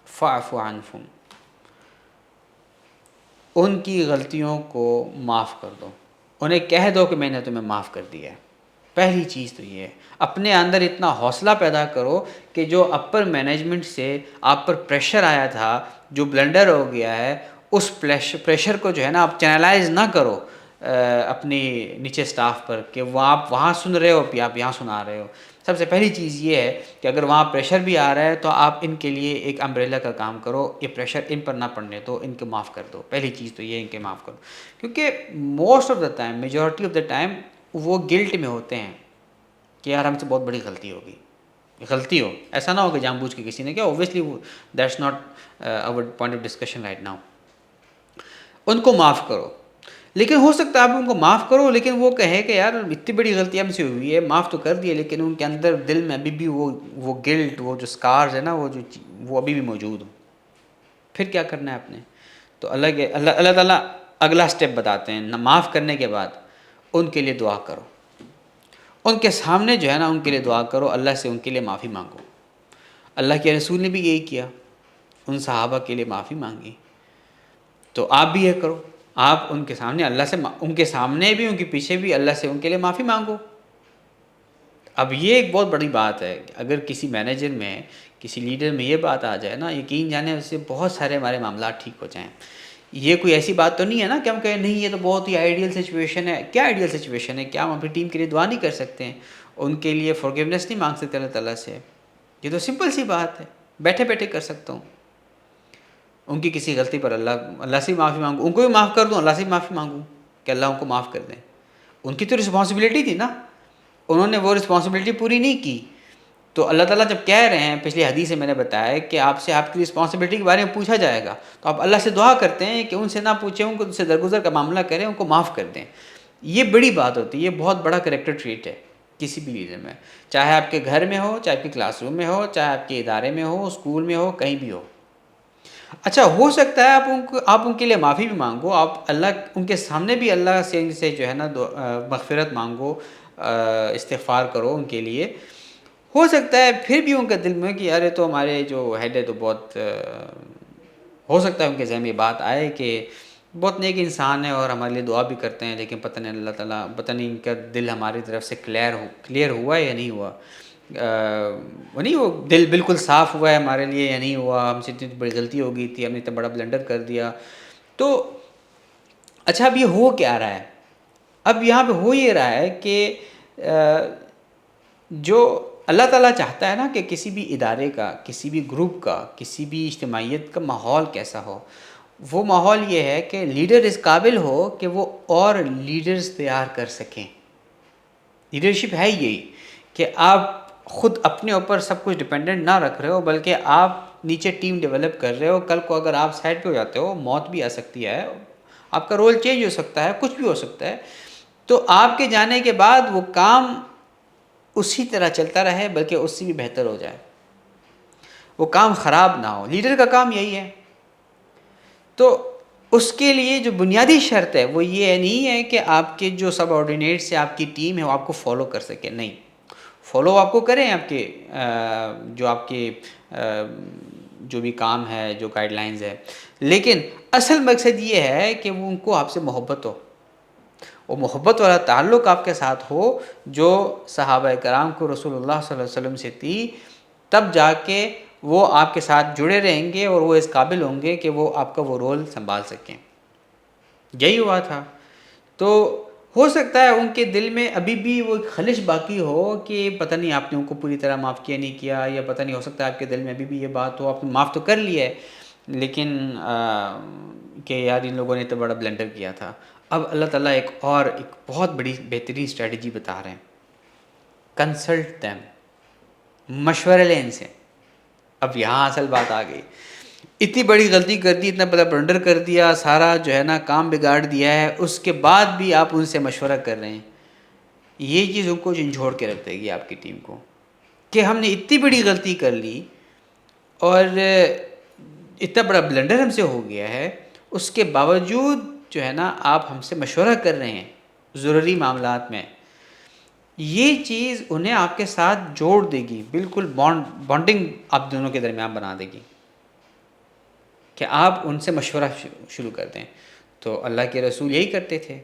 فاعف عنہم، ان کی غلطیوں کو معاف کر دو، انہیں کہہ دو کہ میں نے تمہیں معاف کر دیا ہے۔ پہلی چیز تو یہ ہے، اپنے اندر اتنا حوصلہ پیدا کرو کہ جو اپر مینجمنٹ سے آپ پر پریشر آیا تھا، جو بلنڈر ہو گیا ہے، اس پریشر کو جو ہے نا آپ چینلائز نہ کرو اپنی نیچے سٹاف پر کہ وہ آپ وہاں سن رہے ہو آپ یہاں سنا رہے ہو۔ سب سے پہلی چیز یہ ہے کہ اگر وہاں پریشر بھی آ رہا ہے تو آپ ان کے لیے ایک امبریلا کا کام کرو، یہ پریشر ان پر نہ پڑنے دو، ان کو معاف کر دو۔ پہلی چیز تو یہ ان کے معاف کرو، کیونکہ most of the time, majority of the time وہ گلٹ میں ہوتے ہیں کہ یار ہم سے بہت بڑی غلطی ہوگی، غلطی ہو، ایسا نہ ہو کہ جان بوجھ کے کسی نے کیا، obviously that's not our point of discussion right now. ان کو معاف کرو، لیکن ہو سکتا ہے آپ ان کو معاف کرو لیکن وہ کہے کہ یار اتنی بڑی غلطی ہم سے ہوئی ہے، معاف تو کر دیے، لیکن ان کے اندر دل میں ابھی بھی وہ گلٹ، وہ جو سکارز ہے نا، وہ ابھی بھی موجود ہوں۔ پھر کیا کرنا ہے آپ نے؟ تو اللہ تعالیٰ اگلا سٹیپ بتاتے ہیں، معاف کرنے کے بعد ان کے لیے دعا کرو، ان کے سامنے جو ہے نا ان کے لیے دعا کرو، اللہ سے ان کے لیے معافی مانگو۔ اللہ کے رسول نے بھی یہی کیا، ان صحابہ کے لیے معافی مانگی، تو آپ بھی یہ کرو، آپ ان کے سامنے اللہ سے، ان کے سامنے بھی ان کے پیچھے بھی اللہ سے ان کے لیے معافی مانگو۔ اب یہ ایک بہت بڑی بات ہے، اگر کسی مینیجر میں، کسی لیڈر میں یہ بات آ جائے نا، یقین جانے اس سے بہت سارے ہمارے معاملات ٹھیک ہو جائیں۔ یہ کوئی ایسی بات تو نہیں ہے نا کہ ہم کہیں نہیں یہ تو بہت ہی آئیڈیل سچویشن ہے۔ کیا آئیڈیل سچویشن ہے؟ کیا ہم اپنی ٹیم کے لیے دعا نہیں کر سکتے ہیں؟ ان کے لیے فارگیونیس نہیں مانگ سکتے اللہ تعالیٰ سے؟ یہ تو سمپل سی بات ہے، بیٹھے بیٹھے کر سکتا ہوں۔ ان کی کسی غلطی پر اللہ سے معافی مانگوں، ان کو بھی معاف کر دوں، اللہ سے بھی معافی مانگوں کہ اللہ ان کو معاف کر دیں۔ ان کی تو رسپانسبلٹی تھی نا، انہوں نے وہ رسپانسبلٹی پوری نہیں کی، تو اللہ تعالیٰ جب کہہ رہے ہیں، پچھلی حدیث سے میں نے بتایا کہ آپ سے آپ کی رسپانسبلٹی کے بارے میں پوچھا جائے گا، تو آپ اللہ سے دعا کرتے ہیں کہ ان سے نہ پوچھیں، ان کو ان سے درگزر کا معاملہ کریں، ان کو معاف کر دیں۔ یہ بڑی بات ہوتی ہے، یہ بہت بڑا کریکٹر ٹریٹ ہے کسی بھی ریجن میں، چاہے آپ کے گھر میں ہو، چاہے آپ کے کلاس روم میں ہو، چاہے آپ کے ادارے میں ہو، اسکول میں ہو، کہیں بھی ہو۔ اچھا ہو سکتا ہے آپ ان کے لیے معافی بھی مانگو، آپ اللہ ان کے سامنے بھی اللہ سے جو ہے نا مغفرت مانگو، استغفار کرو ان کے لیے۔ ہو سکتا ہے پھر بھی ان کے دل میں کہ یار تو ہمارے جو ہیڈ ہے تو بہت ہو سکتا ہے ان کے ذہن میں یہ بات آئے کہ بہت نیک انسان ہے اور ہمارے لیے دعا بھی کرتے ہیں، لیکن پتہ نہیں اللہ تعالیٰ پتہ نہیں ان کا دل ہماری طرف سے کلیئر ہوا ہے یا نہیں ہوا، وہ نہیں وہ دل بالکل صاف ہوا ہے ہمارے لیے یا نہیں ہوا، ہم سے اتنی بڑی غلطی ہو گئی تھی، ہم نے اتنا بڑا بلنڈر کر دیا۔ تو اچھا اب یہ ہو کیا رہا ہے؟ اب یہاں پہ ہو یہ رہا ہے کہ جو اللہ تعالیٰ چاہتا ہے نا کہ کسی بھی ادارے کا، کسی بھی گروپ کا، کسی بھی اجتماعیت کا ماحول کیسا ہو، وہ ماحول یہ ہے کہ لیڈر اس قابل ہو کہ وہ اور لیڈرز تیار کر سکیں۔ لیڈرشپ ہے یہی کہ آپ خود اپنے اوپر سب کچھ ڈپینڈنٹ نہ رکھ رہے ہو، بلکہ آپ نیچے ٹیم ڈیولپ کر رہے ہو۔ کل کو اگر آپ سائڈ پہ ہو جاتے ہو، موت بھی آ سکتی ہے، آپ کا رول چینج ہو سکتا ہے، کچھ بھی ہو سکتا ہے، تو آپ کے جانے کے بعد وہ کام اسی طرح چلتا رہے بلکہ اس سے بھی بہتر ہو جائے، وہ کام خراب نہ ہو۔ لیڈر کا کام یہی ہے۔ تو اس کے لیے جو بنیادی شرط ہے وہ یہ نہیں ہے کہ آپ کے جو سب آرڈینیٹس سے آپ کی ٹیم ہے وہ آپ کو فالو کر سکے، نہیں، فالو آپ کو کریں، آپ کے جو آپ کے جو بھی کام ہے، جو گائیڈ لائنز ہے، لیکن اصل مقصد یہ ہے کہ وہ ان کو آپ سے محبت ہو، وہ محبت والا تعلق آپ کے ساتھ ہو جو صحابہ کرام کو رسول اللہ صلی اللہ علیہ وسلم سے تھی، تب جا کے وہ آپ کے ساتھ جڑے رہیں گے اور وہ اس قابل ہوں گے کہ وہ آپ کا وہ رول سنبھال سکیں۔ یہی ہوا تھا۔ تو ہو سکتا ہے ان کے دل میں ابھی بھی وہ خلش باقی ہو کہ پتہ نہیں آپ نے ان کو پوری طرح معاف کیا نہیں کیا، یا پتہ نہیں، ہو سکتا ہے آپ کے دل میں ابھی بھی یہ بات ہو، آپ نے معاف تو کر لیا ہے لیکن کہ یار ان لوگوں نے تو بڑا بلنڈر کیا تھا۔ اب اللہ تعالیٰ ایک بہت بڑی بہترین اسٹریٹجی بتا رہے ہیں، کنسلٹ دیم، مشورہ لیں ان سے۔ اب یہاں اصل بات آ گئی، اتنی بڑی غلطی کر دی، اتنا بڑا بلنڈر کر دیا، سارا جو ہے نا کام بگاڑ دیا ہے، اس کے بعد بھی آپ ان سے مشورہ کر رہے ہیں، یہ چیز ان کو جھنجھوڑ کے رکھ دے گی آپ کی ٹیم کو، کہ ہم نے اتنی بڑی غلطی کر لی اور اتنا بڑا بلنڈر ہم سے ہو گیا ہے، اس کے باوجود جو ہے نا آپ ہم سے مشورہ کر رہے ہیں ضروری معاملات میں۔ یہ چیز انہیں آپ کے ساتھ جوڑ دے گی، بالکل بانڈنگ آپ دونوں کے درمیان بنا دے گی کہ آپ ان سے مشورہ شروع کر دیں۔ تو اللہ کے رسول یہی کرتے تھے،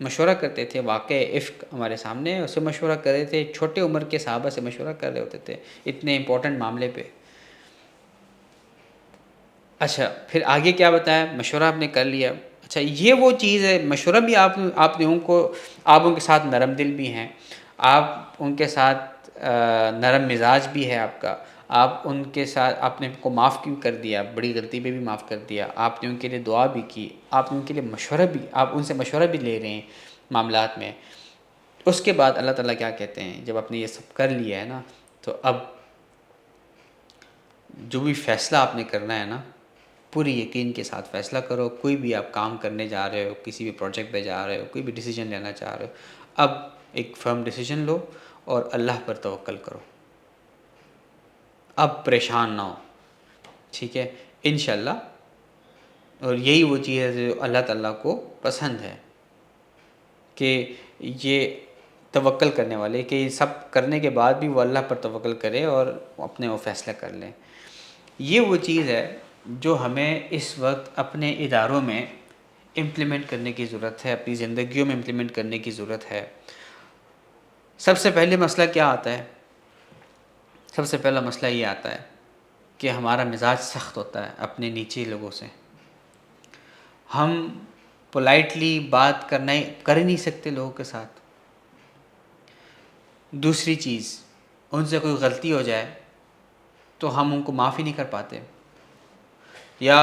مشورہ کرتے تھے۔ واقع افک ہمارے سامنے ہے، اس سے مشورہ کر رہے تھے، چھوٹے عمر کے صحابہ سے مشورہ کر رہے ہوتے تھے اتنے امپورٹنٹ معاملے پہ۔ اچھا پھر آگے کیا بتایا؟ مشورہ آپ نے کر لیا۔ اچھا یہ وہ چیز ہے، مشورہ بھی آپ نے آپ ان کے ساتھ نرم دل بھی ہیں، آپ ان کے ساتھ نرم مزاج بھی ہے آپ کا، آپ ان کے ساتھ آپ نے کو معاف کیوں کر دیا، بڑی غلطی پہ بھی معاف کر دیا، آپ نے ان کے لیے دعا بھی کی، آپ نے ان کے لیے مشورہ بھی، آپ ان سے مشورہ بھی لے رہے ہیں معاملات میں۔ اس کے بعد اللہ تعالیٰ کیا کہتے ہیں، جب آپ نے یہ سب کر لیا ہے نا، تو اب جو بھی فیصلہ آپ نے کرنا ہے نا، پوری یقین کے ساتھ فیصلہ کرو۔ کوئی بھی آپ کام کرنے جا رہے ہو، کسی بھی پروجیکٹ پہ جا رہے ہو، کوئی بھی ڈیسیجن لینا چاہ رہے ہو، اب ایک فرم ڈیسیجن لو اور اللہ پر توکل کرو، اب پریشان نہ ہو، ٹھیک ہے انشاءاللہ۔ اور یہی وہ چیز ہے جو اللہ تعالیٰ کو پسند ہے، کہ یہ توکل کرنے والے، کہ یہ سب کرنے کے بعد بھی وہ اللہ پر توکل کرے اور اپنے وہ فیصلہ کر لیں۔ یہ وہ چیز ہے جو ہمیں اس وقت اپنے اداروں میں امپلیمنٹ کرنے کی ضرورت ہے، اپنی زندگیوں میں امپلیمنٹ کرنے کی ضرورت ہے۔ سب سے پہلے مسئلہ کیا آتا ہے؟ سب سے پہلا مسئلہ یہ آتا ہے کہ ہمارا مزاج سخت ہوتا ہے اپنے نیچے لوگوں سے، ہم پولائٹلی بات کر ہی نہیں سکتے لوگوں کے ساتھ۔ دوسری چیز، ان سے کوئی غلطی ہو جائے تو ہم ان کو معاف ہی نہیں کر پاتے، یا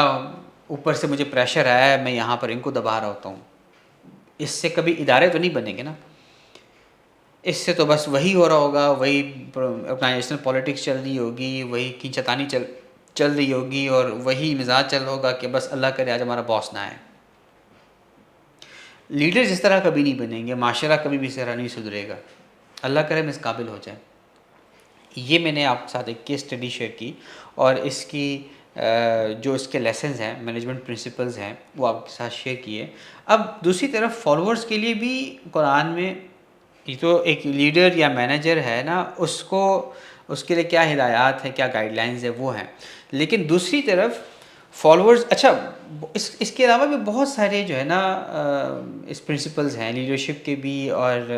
اوپر سے مجھے پریشر آیا ہے، میں یہاں پر ان کو دبا رہا ہوتا ہوں۔ اس سے کبھی ادارے تو نہیں بنیں گے نا، اس سے تو بس وہی ہو رہا ہوگا، وہی آرگنائزیشنل پالیٹکس چل رہی ہوگی، وہی کھینچتانی چل رہی ہوگی، اور وہی مزاج چل رہا ہوگا کہ بس اللہ کرے آج ہمارا باس نہ آئے۔ لیڈر اس طرح کبھی نہیں بنیں گے، معاشرہ کبھی بھی اس طرح نہیں سدھرے گا۔ اللہ کرے ہم اس قابل ہو جائیں. یہ میں نے آپ کے ساتھ ایک کیس اسٹڈی شیئر کی اور اس کی جو اس کے لیسنز ہیں، مینجمنٹ پرنسپلز ہیں، وہ آپ کے ساتھ شیئر کیے. اب دوسری طرف فالوورز کے لیے بھی قرآن میں، یہ تو ایک لیڈر یا مینیجر ہے نا، اس کے لیے کیا ہدایات ہیں، کیا گائیڈ لائنز ہیں، وہ ہیں. لیکن دوسری طرف فالوورز، اچھا اس کے علاوہ بھی بہت سارے جو ہے نا اس پرنسپلز ہیں لیڈرشپ کے بھی اور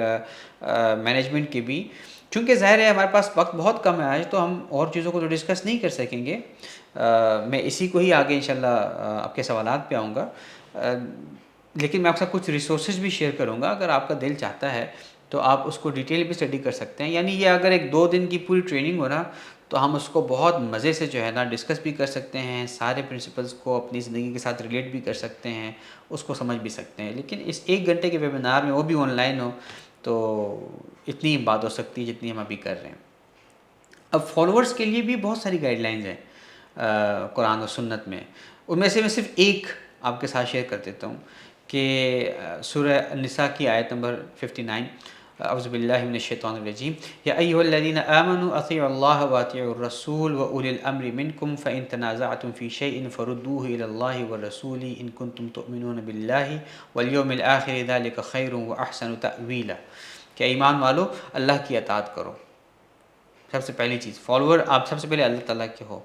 مینجمنٹ کے بھی. چونکہ ظاہر ہے ہمارے پاس وقت بہت کم ہے آج، تو ہم اور چیزوں کو تو ڈسکس نہیں کر سکیں گے. میں اسی کو ہی آگے انشاءاللہ آپ کے سوالات پہ آؤں گا. لیکن میں آپ کے ساتھ کچھ ریسورسز بھی شیئر کروں گا، اگر آپ کا دل چاہتا ہے تو آپ اس کو ڈیٹیل بھی اسٹڈی کر سکتے ہیں. یعنی یہ اگر ایک 2 دن کی پوری ٹریننگ ہو نا، تو ہم اس کو بہت مزے سے جو ہے نا ڈسکس بھی کر سکتے ہیں، سارے پرنسپلز کو اپنی زندگی کے ساتھ ریلیٹ بھی کر سکتے ہیں، اس کو سمجھ بھی سکتے ہیں. لیکن اس 1 گھنٹے کے ویبینار میں، وہ بھی آن لائن ہو، تو اتنی بات ہو سکتی ہے جتنی ہم ابھی کر رہے ہیں. اب فالوورز کے لیے بھی بہت ساری گائیڈ لائنز ہیں قرآن و سنت میں. ان میں سے میں صرف ایک آپ کے ساتھ شیئر کر دیتا ہوں کہ سورہ النساء کی آیت نمبر 59، اعوذ باللہ من الشیطان الرجیم، یا ایھا الذین آمنوا اطیعوا اللہ واطیعوا الرسول واولی الامر منکم فان تنازعتم فی شیء فردوہ الی اللہ والرسول ان کنتم تؤمنون باللہ والیوم الآخر ذلک خیر واحسن تأویلا. کہ ایمان والو اللہ کی اطاعت کرو. سب سے پہلی چیز، فالوور آپ سب سے پہلے اللہ تعالیٰ کے ہو،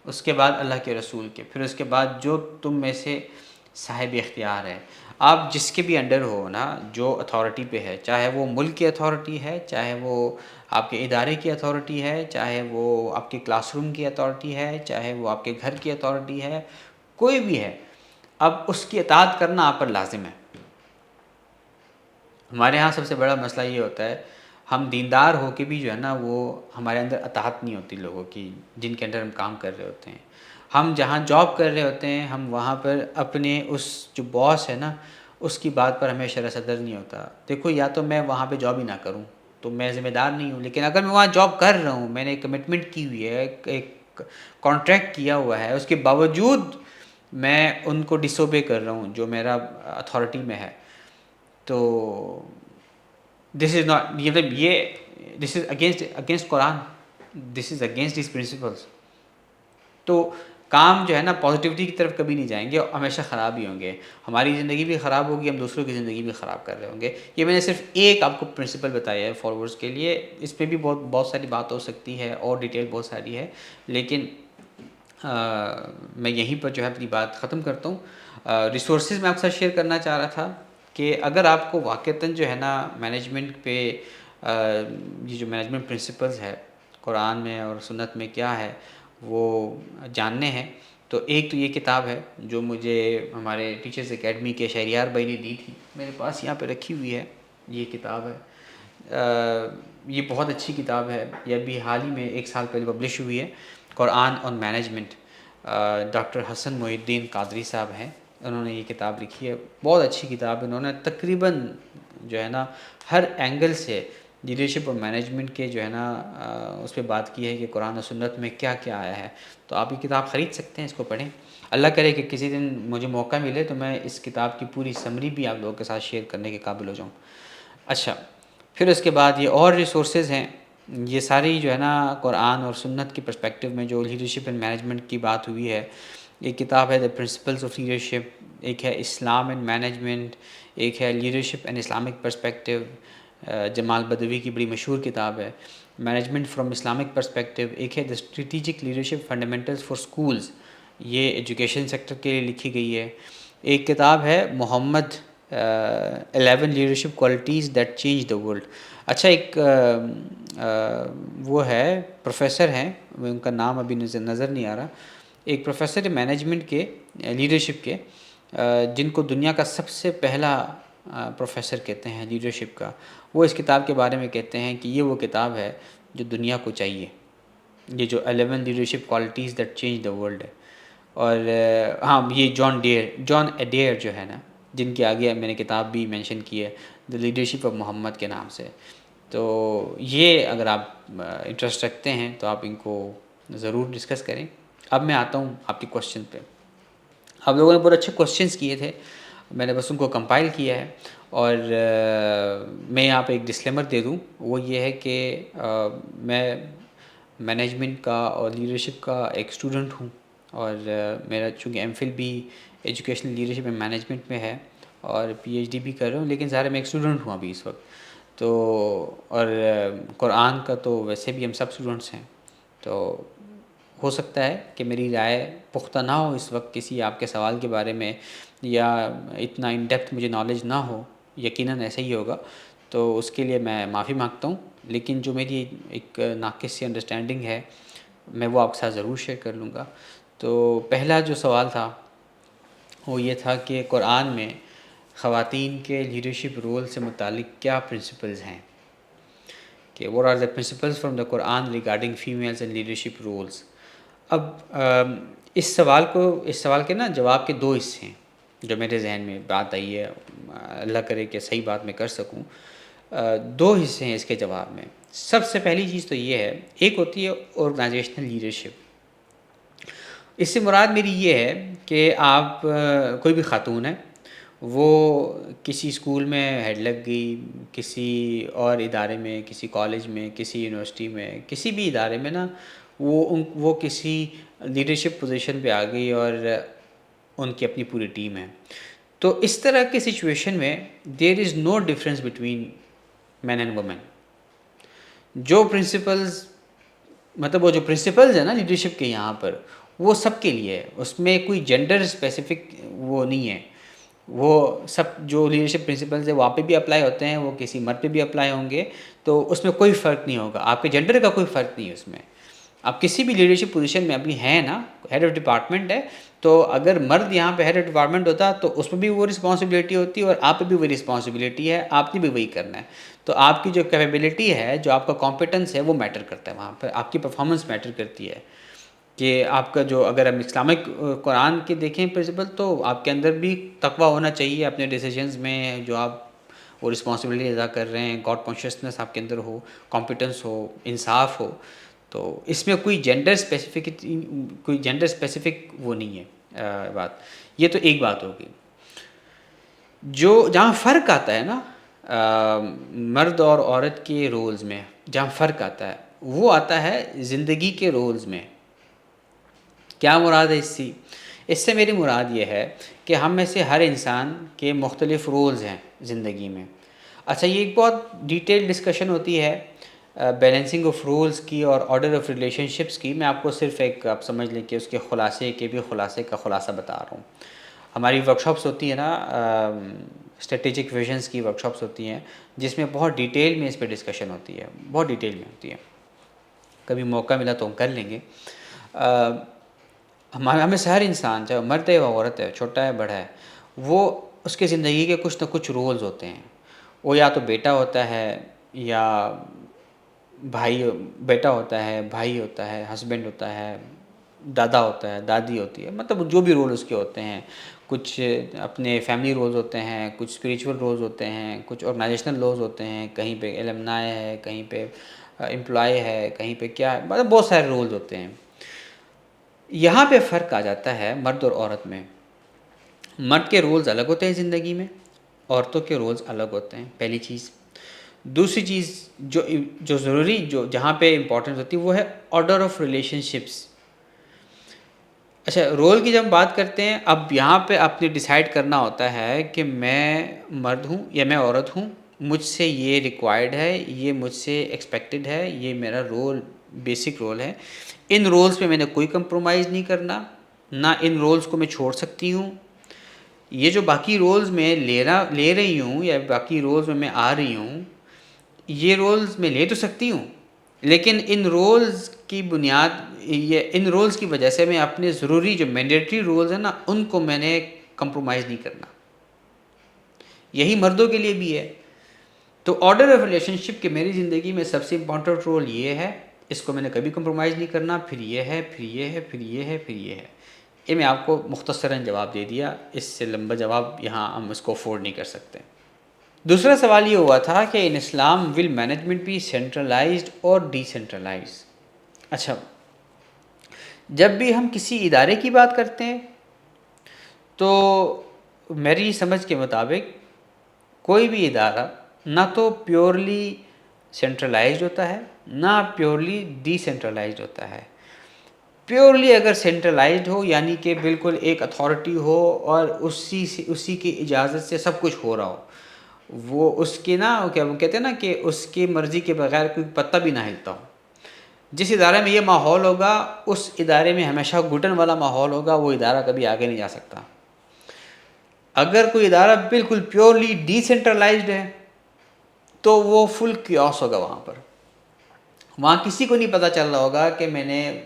اس کے بعد اللہ کے رسول کے، پھر اس کے بعد جو تم میں سے صاحب اختیار ہے، آپ جس کے بھی انڈر ہو نا، جو اتھارٹی پہ ہے، چاہے وہ ملک کی اتھارٹی ہے، چاہے وہ آپ کے ادارے کی اتھارٹی ہے، چاہے وہ آپ کے کلاس روم کی اتھارٹی ہے، چاہے وہ آپ کے گھر کی اتھارٹی ہے، کوئی بھی ہے، اب اس کی اطاعت کرنا آپ پر لازم ہے. ہمارے ہاں سب سے بڑا مسئلہ یہ ہوتا ہے، ہم دیندار ہو کے بھی جو ہے نا، وہ ہمارے اندر اطاعت نہیں ہوتی لوگوں کی جن کے اندر ہم کام کر رہے ہوتے ہیں. ہم جہاں جاب کر رہے ہوتے ہیں، ہم وہاں پر اپنے اس جو باس ہے نا، اس کی بات پر ہمیں شرح صدر نہیں ہوتا. دیکھو، یا تو میں وہاں پہ جاب ہی نہ کروں تو میں ذمہ دار نہیں ہوں، لیکن اگر میں وہاں جاب کر رہا ہوں، میں نے کمٹمنٹ کی ہوئی ہے، ایک کانٹریکٹ کیا ہوا ہے، اس کے باوجود میں ان کو ڈس اوبے کر رہا ہوں جو میرا اتھارٹی میں ہے، تو دس از ناٹ، مطلب یہ this is against Quran, this is against these principles. تو کام جو ہے نا پازیٹیوٹی کی طرف کبھی نہیں جائیں گے، اور ہمیشہ خراب ہی ہوں گے. ہماری زندگی بھی خراب ہوگی، ہم دوسروں کی زندگی بھی خراب کر رہے ہوں گے. یہ میں نے صرف ایک آپ کو پرنسپل بتایا ہے فالوورز کے لیے. اس پہ بھی بہت ساری بات ہو سکتی ہے، اور ڈیٹیل بہت ساری ہے، لیکن میں یہیں پر جو ہے اپنی بات ختم کرتا ہوں. ریسورسز میں آپ کے ساتھ شیئر کرنا چاہ رہا تھا کہ اگر آپ کو واقعتاً جو ہے نا مینجمنٹ پہ یہ جو مینجمنٹ پرنسپلز ہے قرآن میں اور سنت میں کیا ہے وہ جاننے ہیں، تو ایک تو یہ کتاب ہے جو مجھے ہمارے ٹیچرز اکیڈمی کے شہریار بھائی نے دی تھی، میرے پاس یہاں پہ رکھی ہوئی ہے. یہ کتاب ہے، یہ بہت اچھی کتاب ہے، یہ ابھی حال ہی میں 1 سال پہلے پبلش ہوئی ہے. قرآن آن مینجمنٹ، ڈاکٹر حسن محی الدین قادری صاحب ہیں، انہوں نے یہ کتاب لکھی ہے. بہت اچھی کتاب. انہوں نے تقریباً جو ہے نا ہر اینگل سے لیڈرشپ اور مینجمنٹ کے جو ہے نا اس پہ بات کی ہے کہ قرآن و سنت میں کیا کیا آیا ہے. تو آپ یہ کتاب خرید سکتے ہیں، اس کو پڑھیں. اللہ کرے کہ کسی دن مجھے موقع ملے تو میں اس کتاب کی پوری سمری بھی آپ لوگوں کے ساتھ شیئر کرنے کے قابل ہو جاؤں. اچھا، پھر اس کے بعد یہ اور ریسورسز ہیں، یہ ساری جو ہے نا قرآن اور سنت کی پرسپیکٹیو میں جو لیڈرشپ اینڈ مینجمنٹ کی بات ہوئی ہے. ایک کتاب ہے دا پرنسپلز آف لیڈرشپ، ایک ہے اسلام اینڈ مینجمنٹ، ایک ہے لیڈرشپ اینڈ اسلامک پرسپیکٹیو، جمال بدوی کی بڑی مشہور کتاب ہے. مینجمنٹ فرام اسلامک پرسپیکٹیو، ایک ہے the strategic leadership fundamentals for schools, یہ ایجوکیشن سیکٹر کے لیے لکھی گئی ہے. ایک کتاب ہے محمد 11 leadership qualities that change the world. اچھا، ایک وہ ہے پروفیسر ہیں، ان کا نام ابھی نظر نہیں آ رہا، ایک پروفیسر ہے مینجمنٹ کے، لیڈرشپ کے، جن کو دنیا کا سب سے پہلا پروفیسر کہتے ہیں لیڈرشپ کا. وہ اس کتاب کے بارے میں کہتے ہیں کہ یہ وہ کتاب ہے جو دنیا کو چاہیے، یہ جو 11 leadership qualities that change the world ہے. اور ہاں، یہ جان ایڈیئر جو ہے نا، جن کے آگے میں نے کتاب بھی مینشن کی ہے، دا لیڈرشپ آف محمد کے نام سے. تو یہ اگر آپ انٹرسٹ رکھتے ہیں تو آپ ان کو ضرور ڈسکس کریں. اب میں آتا ہوں آپ کے کوشچن پہ. آپ لوگوں نے بہت اچھے کوشچنس کیے تھے. میں نے بس ان کو کمپائل کیا ہے. اور میں یہاں پہ ایک ڈسکلیمر دے دوں، وہ یہ ہے کہ میں مینجمنٹ کا اور لیڈرشپ کا ایک اسٹوڈنٹ ہوں، اور میرا چونکہ ایم فل بھی ایجوکیشنل لیڈرشپ اینڈ مینجمنٹ میں ہے، اور پی ایچ ڈی بھی کر رہا ہوں، لیکن ظاہر میں ایک اسٹوڈنٹ ہوں ابھی اس وقت. تو اور قرآن کا تو ویسے بھی ہم سب اسٹوڈنٹس ہیں، تو ہو سکتا ہے کہ میری رائے پختہ نہ ہو اس وقت کسی آپ کے سوال کے بارے میں، یا اتنا ان ڈیپتھ مجھے نالج نہ ہو، یقیناً ایسا ہی ہوگا، تو اس کے لیے میں معافی مانگتا ہوں. لیکن جو میری ایک ناقص سی انڈرسٹینڈنگ ہے میں وہ آپ کے ساتھ ضرور شیئر کر لوں گا. تو پہلا جو سوال تھا وہ یہ تھا کہ قرآن میں خواتین کے لیڈرشپ رول سے متعلق کیا پرنسپلز ہیں، کہ what are the principles from the Quran regarding females and leadership roles. اب اس سوال کے نا جواب کے دو حصے ہیں جو میرے ذہن میں بات آئی ہے، اللہ کرے کہ صحیح بات میں کر سکوں. دو حصے ہیں اس کے جواب میں. سب سے پہلی چیز تو یہ ہے، ایک ہوتی ہے آرگنائزیشنل لیڈرشپ. اس سے مراد میری یہ ہے کہ آپ کوئی بھی خاتون ہے، وہ کسی اسکول میں ہیڈ لگ گئی، کسی اور ادارے میں، کسی کالج میں، کسی یونیورسٹی میں، کسی بھی ادارے میں نا، وہ کسی لیڈرشپ پوزیشن پہ آ گئی اور ان کی اپنی پوری ٹیم ہے. تو اس طرح کی سچویشن میں there is no difference between men and women. جو پرنسپلز مطلب وہ جو پرنسپلز ہیں نا لیڈرشپ کے یہاں پر، وہ سب کے لیے ہے، اس میں کوئی جینڈر اسپیسیفک وہ نہیں ہے. وہ سب جو لیڈرشپ پرنسپلز ہیں وہاں پہ بھی اپلائی ہوتے ہیں، وہ کسی مرد پہ بھی اپلائی ہوں گے، تو اس میں کوئی فرق نہیں ہوگا. آپ کے جینڈر کا کوئی فرق نہیں ہے اس میں. آپ کسی بھی لیڈرشپ پوزیشن میں ابھی ہیں نا، ہیڈ آف ڈپارٹمنٹ ہے، تو اگر مرد یہاں پہ ہیڈ آف ڈپارٹمنٹ ہوتا تو اس پہ بھی وہ رسپانسبلٹی ہوتی، اور آپ پہ بھی وہی رسپانسبلٹی ہے، آپ نے بھی وہی کرنا ہے. تو آپ کی جو کیپیبلٹی ہے، جو آپ کا کمپیٹنس ہے، وہ میٹر کرتا ہے وہاں پر. آپ کی پرفارمنس میٹر کرتی ہے کہ آپ کا جو، اگر ہم اسلامک قرآن کے دیکھیں پرنسپل، تو آپ کے اندر بھی تقویٰ ہونا چاہیے اپنے ڈیسیجنز میں، جو آپ وہ رسپانسبلٹی ادا کر رہے ہیں، گاڈ کانشیسنس آپ کے اندر ہو، کمپیٹنس ہو، انصاف ہو. تو اس میں کوئی جینڈر اسپیسیفک وہ نہیں ہے بات. یہ تو ایک بات ہوگی. جہاں فرق آتا ہے نا مرد اور عورت کے رولز میں، جہاں فرق آتا ہے وہ آتا ہے زندگی کے رولز میں. کیا مراد ہے اس سے میری مراد یہ ہے کہ ہم میں سے ہر انسان کے مختلف رولز ہیں زندگی میں. اچھا، یہ ایک بہت ڈیٹیل ڈسکشن ہوتی ہے بیلنسنگ آف رولز کی اور آرڈر آف ریلیشن شپس کی. میں آپ کو صرف ایک آپ سمجھ لیں کہ اس کے خلاصے کے بھی خلاصے کا خلاصہ بتا رہا ہوں. ہماری ورکشاپس ہوتی ہیں نا، اسٹریٹجک ویژنس کی ورکشاپس ہوتی ہیں، جس میں بہت ڈیٹیل میں اس پہ ڈسکشن ہوتی ہے، بہت ڈیٹیل میں ہوتی ہے. کبھی موقع ملا تو ہم کر لیں گے. ہمیں سے ہر انسان، چاہے مرد ہے یا عورت ہے، چھوٹا ہے بڑا ہے، وہ اس کے زندگی کے کچھ نہ کچھ رولز ہوتے ہیں. وہ یا تو بیٹا ہوتا ہے، یا بیٹا ہوتا ہے، بھائی ہوتا ہے، ہسبینڈ ہوتا ہے، دادا ہوتا ہے، دادی ہوتی ہے، مطلب جو بھی رول اس کے ہوتے ہیں. کچھ اپنے فیملی رولز ہوتے ہیں، کچھ اسپریچول رولز ہوتے ہیں، کچھ آرگنائزیشنل رولز ہوتے ہیں، کہیں پہ ایلمنائی ہے، کہیں پہ امپلائی ہے، کہیں پہ کیا ہے، مطلب بہت سارے رولز ہوتے ہیں. یہاں پہ فرق آ جاتا ہے مرد اور عورت میں. مرد کے رولز الگ ہوتے ہیں زندگی میں، عورتوں کے رولز الگ ہوتے ہیں، پہلی چیز. دوسری چیز جو ضروری، جہاں پہ امپورٹنس ہوتی ہے، وہ ہے آرڈر آف ریلیشن شپس. اچھا، رول کی جب ہم بات کرتے ہیں، اب یہاں پہ آپ نے ڈیسائیڈ کرنا ہوتا ہے کہ میں مرد ہوں یا میں عورت ہوں، مجھ سے یہ ریکوائرڈ ہے، یہ مجھ سے ایکسپیکٹڈ ہے، یہ میرا رول، بیسک رول ہے. ان رولز پہ میں نے کوئی کمپرومائز نہیں کرنا، نہ ان رولز کو میں چھوڑ سکتی ہوں. یہ جو باقی رولز میں لے رہی ہوں، یا باقی رولز میں آ رہی ہوں، یہ رولز میں لے تو سکتی ہوں، لیکن ان رولز کی ان رولز کی وجہ سے میں اپنے ضروری جو مینڈیٹری رولز ہیں نا، ان کو میں نے کمپرومائز نہیں کرنا. یہی مردوں کے لیے بھی ہے. تو آرڈر آف ریلیشن شپ کے میری زندگی میں سب سے امپورٹنٹ رول یہ ہے، اس کو میں نے کبھی کمپرومائز نہیں کرنا. پھر یہ ہے، پھر یہ ہے، پھر یہ ہے، پھر یہ ہے. یہ میں آپ کو مختصراً جواب دے دیا، اس سے لمبا جواب یہاں ہم اس کو افورڈ نہیں کر سکتے. دوسرا سوال یہ ہوا تھا کہ in Islam will management be centralized اور ڈی سینٹرلائز. اچھا، جب بھی ہم کسی ادارے کی بات کرتے ہیں تو میری سمجھ کے مطابق کوئی بھی ادارہ نہ تو پیورلی سینٹرلائزڈ ہوتا ہے نہ پیورلی ڈی سینٹرلائزڈ ہوتا ہے. پیورلی اگر سینٹرلائزڈ ہو یعنی کہ بالکل ایک اتھارٹی ہو اور اسی کی اجازت سے سب کچھ ہو رہا ہو, وہ اس کے نا کیا وہ کہتے ہیں نا کہ اس کی مرضی کے بغیر کوئی پتہ بھی نہ ہلتا ہو. جس ادارے میں یہ ماحول ہوگا اس ادارے میں ہمیشہ گھٹن والا ماحول ہوگا, وہ ادارہ کبھی آگے نہیں جا سکتا. اگر کوئی ادارہ بالکل پیورلی ڈی سینٹرلائزڈ ہے تو وہ فل کیوس ہوگا وہاں پر. وہاں کسی کو نہیں پتہ چل رہا ہوگا کہ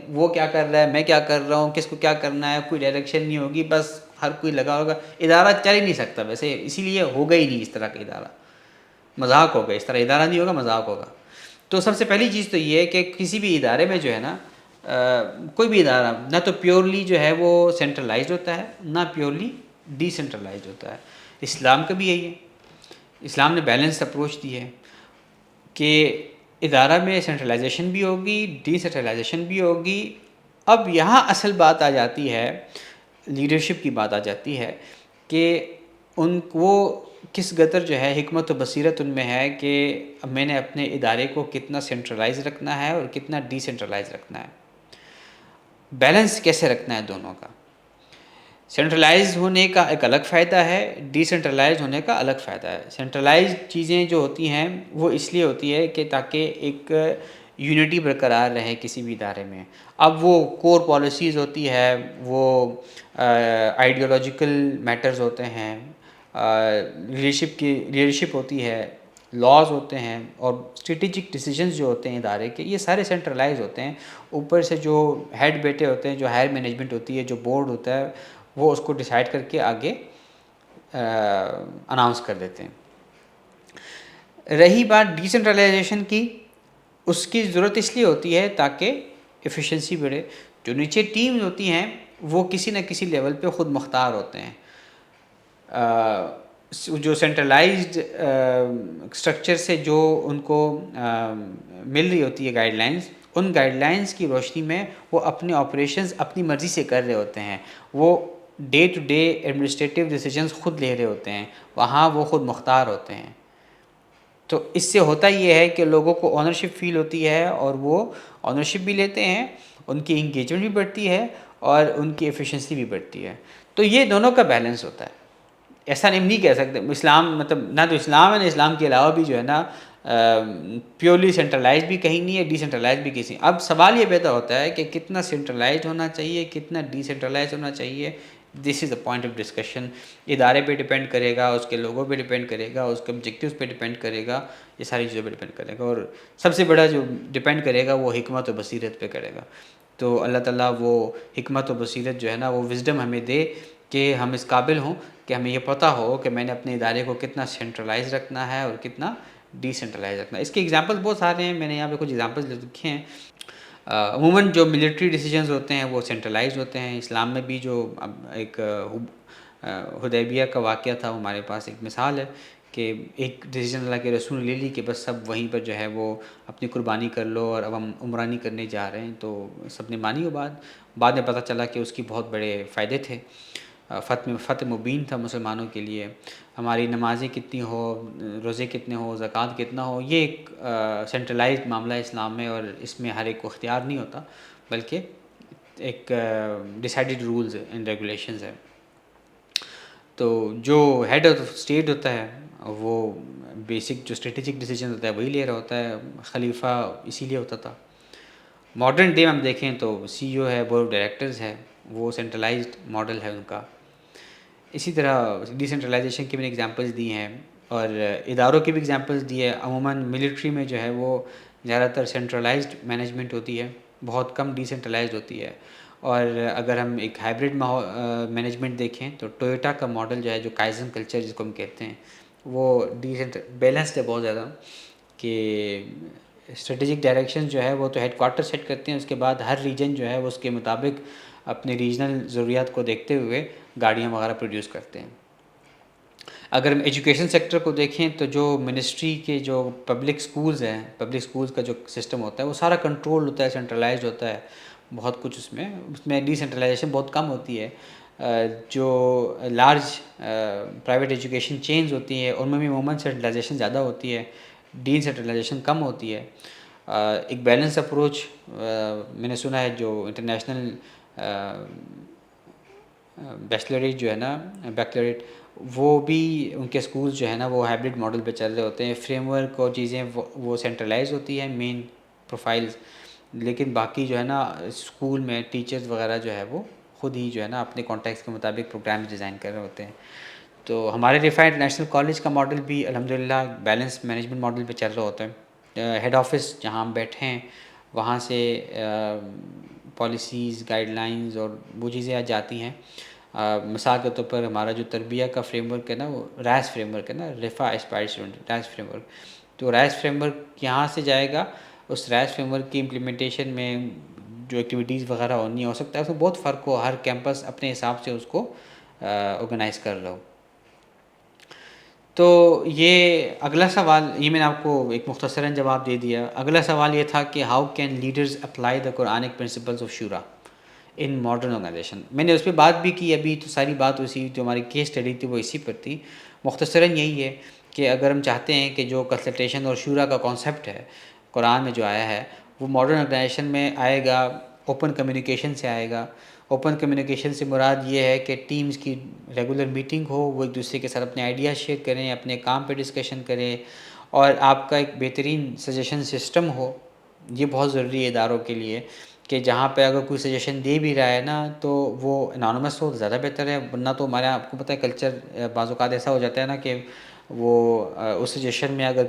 وہ کیا کر رہا ہے, میں کیا کر رہا ہوں, کس کو کیا کرنا ہے, کوئی ڈائریکشن نہیں ہوگی, بس ہر کوئی لگا ہوگا. ادارہ چل ہی نہیں سکتا ویسے, اسی لیے ہوگا ہی نہیں اس طرح کا ادارہ, مذاق ہوگا. اس طرح ادارہ نہیں ہوگا, مذاق ہوگا. تو سب سے پہلی چیز تو یہ ہے کہ کسی بھی ادارے میں جو ہے نا, کوئی بھی ادارہ نہ تو پیورلی جو ہے وہ سینٹرلائزڈ ہوتا ہے نہ پیورلی ڈی سینٹرلائزڈ ہوتا ہے. اسلام کا بھی یہی ہے. اسلام نے بیلنس اپروچ دی ہے کہ ادارہ میں سینٹرلائزیشن بھی ہوگی, ڈی سینٹرلائزیشن بھی ہوگی. اب یہاں اصل بات آ جاتی ہے, لیڈرشپ کی بات آ جاتی ہے کہ وہ کس قدر جو ہے حکمت و بصیرت ان میں ہے کہ میں نے اپنے ادارے کو کتنا سینٹرلائز رکھنا ہے اور کتنا ڈی سینٹرلائز رکھنا ہے, بیلنس کیسے رکھنا ہے دونوں کا. سینٹرلائز ہونے کا ایک الگ فائدہ ہے, ڈی سینٹرلائز ہونے کا الگ فائدہ ہے. سینٹرلائز چیزیں جو ہوتی ہیں وہ اس لیے ہوتی ہے کہ تاکہ ایک یونٹی برقرار رہے کسی بھی ادارے میں. اب وہ کور پالیسیز ہوتی ہے, وہ آئیڈیولوجیکل میٹرز ہوتے ہیں, لیڈرشپ ہوتی ہے, لاز ہوتے ہیں, اور اسٹریٹجک ڈیسیجنز جو ہوتے ہیں ادارے کے, یہ سارے سینٹرلائز ہوتے ہیں. اوپر سے جو ہیڈ بیٹے ہوتے ہیں, جو ہائر مینجمنٹ ہوتی ہے, جو بورڈ ہوتا ہے, وہ اس کو ڈیسائیڈ کر کے آگے اناؤنس کر دیتے ہیں. رہی بات ڈی سینٹرلائزیشن کی, اس کی ضرورت اس لیے ہوتی ہے تاکہ ایفیشنسی بڑھے. جو نیچے ٹیم ہوتی ہیں وہ کسی نہ کسی لیول پہ خود مختار ہوتے ہیں. جو سینٹرلائزڈ اسٹرکچر سے جو ان کو مل رہی ہوتی ہے گائیڈ لائنز, ان گائیڈ لائنز کی روشنی میں وہ اپنے آپریشنز اپنی مرضی سے کر رہے ہوتے ہیں. وہ day to day administrative decisions خود لے رہے ہوتے ہیں, وہاں وہ خود مختار ہوتے ہیں. تو اس سے ہوتا یہ ہے کہ لوگوں کو اونرشپ فیل ہوتی ہے, اور وہ اونرشپ بھی لیتے ہیں, ان کی انگیجمنٹ بھی بڑھتی ہے اور ان کی ایفیشنسی بھی بڑھتی ہے. تو یہ دونوں کا بیلنس ہوتا ہے. ایسا نہیں کہہ سکتے اسلام مطلب نہ تو اسلام ہے نہ اسلام کے علاوہ بھی جو ہے نا پیورلی سینٹرلائز بھی کہیں نہیں ہے, ڈی سینٹرلائز بھی کسی. اب سوال یہ پیدا ہوتا ہے کہ کتنا سینٹرلائزڈ ہونا چاہیے, کتنا ڈی سینٹرلائز ہونا چاہیے. دس از دا پوائنٹ آف ڈسکشن. ادارے پہ ڈپینڈ کرے گا, اس کے لوگوں پہ ڈپینڈ کرے گا, اس کے آبجیکٹیوز پہ ڈپینڈ کرے گا, یہ ساری چیزوں پہ ڈپینڈ کرے گا. اور سب سے بڑا جو ڈپینڈ کرے گا وہ حکمت و بصیرت پہ کرے گا. تو اللہ تعالیٰ وہ حکمت و بصیرت جو ہے نا, وہ وزڈم ہمیں دے کہ ہم اس قابل ہوں کہ ہمیں یہ پتہ ہو کہ میں نے اپنے ادارے کو کتنا سینٹرلائز رکھنا ہے اور کتنا ڈی سینٹرلائز رکھنا ہے. اس کے ایگزامپل بہت سارے ہیں, میں نے یہاں پہ کچھ ایگزامپلز لکھے ہیں. عموماً جو ملٹری ڈیسیجنز ہوتے ہیں وہ سینٹرلائز ہوتے ہیں. اسلام میں بھی جو ایک حدیبیہ کا واقعہ تھا, وہ ہمارے پاس ایک مثال ہے کہ ایک ڈیسیجن اللہ کے رسول نے لے لی کہ بس سب وہیں پر جو ہے وہ اپنی قربانی کر لو, اور اب ہم عمرہ نہیں کرنے جا رہے ہیں. تو سب نے مانی. وہ بعد میں پتہ چلا کہ اس کی بہت بڑے فائدے تھے, فتح مبین تھا مسلمانوں کے لیے. ہماری نمازیں کتنی ہو, روزے کتنے ہو, زکوٰۃ کتنا ہو, یہ ایک سینٹرلائزڈ معاملہ ہے اسلام میں, اور اس میں ہر ایک کو اختیار نہیں ہوتا, بلکہ ایک ڈیسائیڈڈ رولز اینڈ ریگولیشنز ہے. تو جو ہیڈ آف اسٹیٹ ہوتا ہے وہ بیسک جو اسٹریٹجک ڈیسیجن ہوتا ہے وہی لے رہا ہوتا ہے. خلیفہ اسی لیے ہوتا تھا. ماڈرن ڈے ہم دیکھیں تو سی او ہے, بورڈ آف ڈائریکٹرز ہے, وہ سینٹرلائزڈ ماڈل ہے ان کا. اسی طرح ڈی سینٹرلائزیشن کی بھی ایگزامپلس دی ہیں, اور اداروں کی بھی ایگزامپلس دی ہے. عموماً ملٹری میں جو ہے وہ زیادہ تر سینٹرلائزڈ مینجمنٹ ہوتی ہے, بہت کم ڈی سینٹرلائزڈ ہوتی ہے. اور اگر ہم ایک ہائبرڈ مینجمنٹ دیکھیں تو ٹویوٹا کا ماڈل جو ہے, جو کائزن کلچر جس کو ہم کہتے ہیں, وہ بیلنسڈ ہے بہت زیادہ. کہ اسٹریٹجک ڈائریکشن جو ہے وہ تو ہیڈ کوارٹر سیٹ کرتے ہیں, اس کے بعد ہر ریجن جو ہے وہ اس کے مطابق اپنے ریجنل ضروریات کو دیکھتے ہوئے گاڑیاں وغیرہ پروڈیوس کرتے ہیں. اگر ہم ایجوکیشن سیکٹر کو دیکھیں تو جو منسٹری کے جو پبلک سکولز ہیں, پبلک سکولز کا جو سسٹم ہوتا ہے وہ سارا کنٹرول ہوتا ہے, سینٹرلائزڈ ہوتا ہے. بہت کچھ اس میں ڈی سینٹرلائزیشن بہت کم ہوتی ہے. جو لارج پرائیویٹ ایجوکیشن چینز ہوتی ہیں ان میں بھی عموماً سینٹرلائزیشن زیادہ ہوتی ہے، ڈی سینٹرلائزیشن کم ہوتی ہے۔ ایک بیلنس اپروچ میں نے سنا ہے جو انٹرنیشنل بیچلریٹ جو ہے نا بیکلریٹ، وہ بھی ان کے اسکولز جو ہے نا وہ ہائبرڈ ماڈل پہ چل رہے ہوتے ہیں، فریم ورک اور چیزیں وہ سینٹرلائز ہوتی ہیں مین پروفائلز، لیکن باقی جو ہے نا اسکول میں ٹیچرز وغیرہ جو ہے وہ خود ہی جو ہے نا اپنے کانٹیکس کے مطابق پروگرام ڈیزائن کر رہے ہوتے ہیں۔ تو ہمارے رفاع انٹرنیشنل کالج کا ماڈل بھی الحمدللہ بیلنس مینجمنٹ ماڈل پہ چل رہا ہوتا ہے۔ ہیڈ آفس جہاں ہم بیٹھے ہیں وہاں سے پالیسیز، گائیڈ لائنز اور وہ چیزیں جاتی ہیں۔ مثال کے طور پر ہمارا جو تربیہ کا فریم ورک ہے نا وہ ریس فریم ورک ہے نا، Riphah aspire student race framework, تو ریس فریم ورک یہاں سے جائے گا، اس ریس فریم ورک کی امپلیمنٹیشن میں جو ایکٹیویٹیز وغیرہ ہونی ہو سکتا ہے اس میں بہت فرق ہو، ہر کیمپس اپنے حساب سے اس کو آرگنائز کر رہا ہو۔ تو یہ اگلا سوال، یہ میں نے آپ کو ایک مختصراً جواب دے دیا۔ اگلا سوال یہ تھا کہ how can leaders apply the Quranic principles of shura in modern organization. میں نے اس پہ بات بھی کی ابھی، تو ساری بات اسی جو ہماری کیس اسٹڈی تھی وہ اسی پر تھی۔ مختصراً یہی ہے کہ اگر ہم چاہتے ہیں کہ جو کنسلٹیشن اور شورا کا کانسیپٹ ہے قرآن میں جو آیا ہے وہ ماڈرن آرگنائزیشن میں آئے گا، اوپن کمیونیکیشن سے آئے گا۔ اوپن کمیونیکیشن سے مراد یہ ہے کہ ٹیمز کی ریگولر میٹنگ ہو، وہ ایک دوسرے کے ساتھ اپنے آئیڈیاز شیئر کریں، اپنے کام پہ ڈسکشن کریں، اور آپ کا ایک بہترین سجیشن سسٹم ہو۔ یہ بہت ضروری ہے اداروں کے لیے کہ جہاں پہ اگر کوئی سجیشن دے بھی رہا ہے نا تو وہ انانومس ہو تو زیادہ بہتر ہے، ورنہ تو ہمارے آپ کو پتہ ہے کلچر بعض اوقات ایسا ہو جاتا ہے نا کہ وہ اس سجیشن میں اگر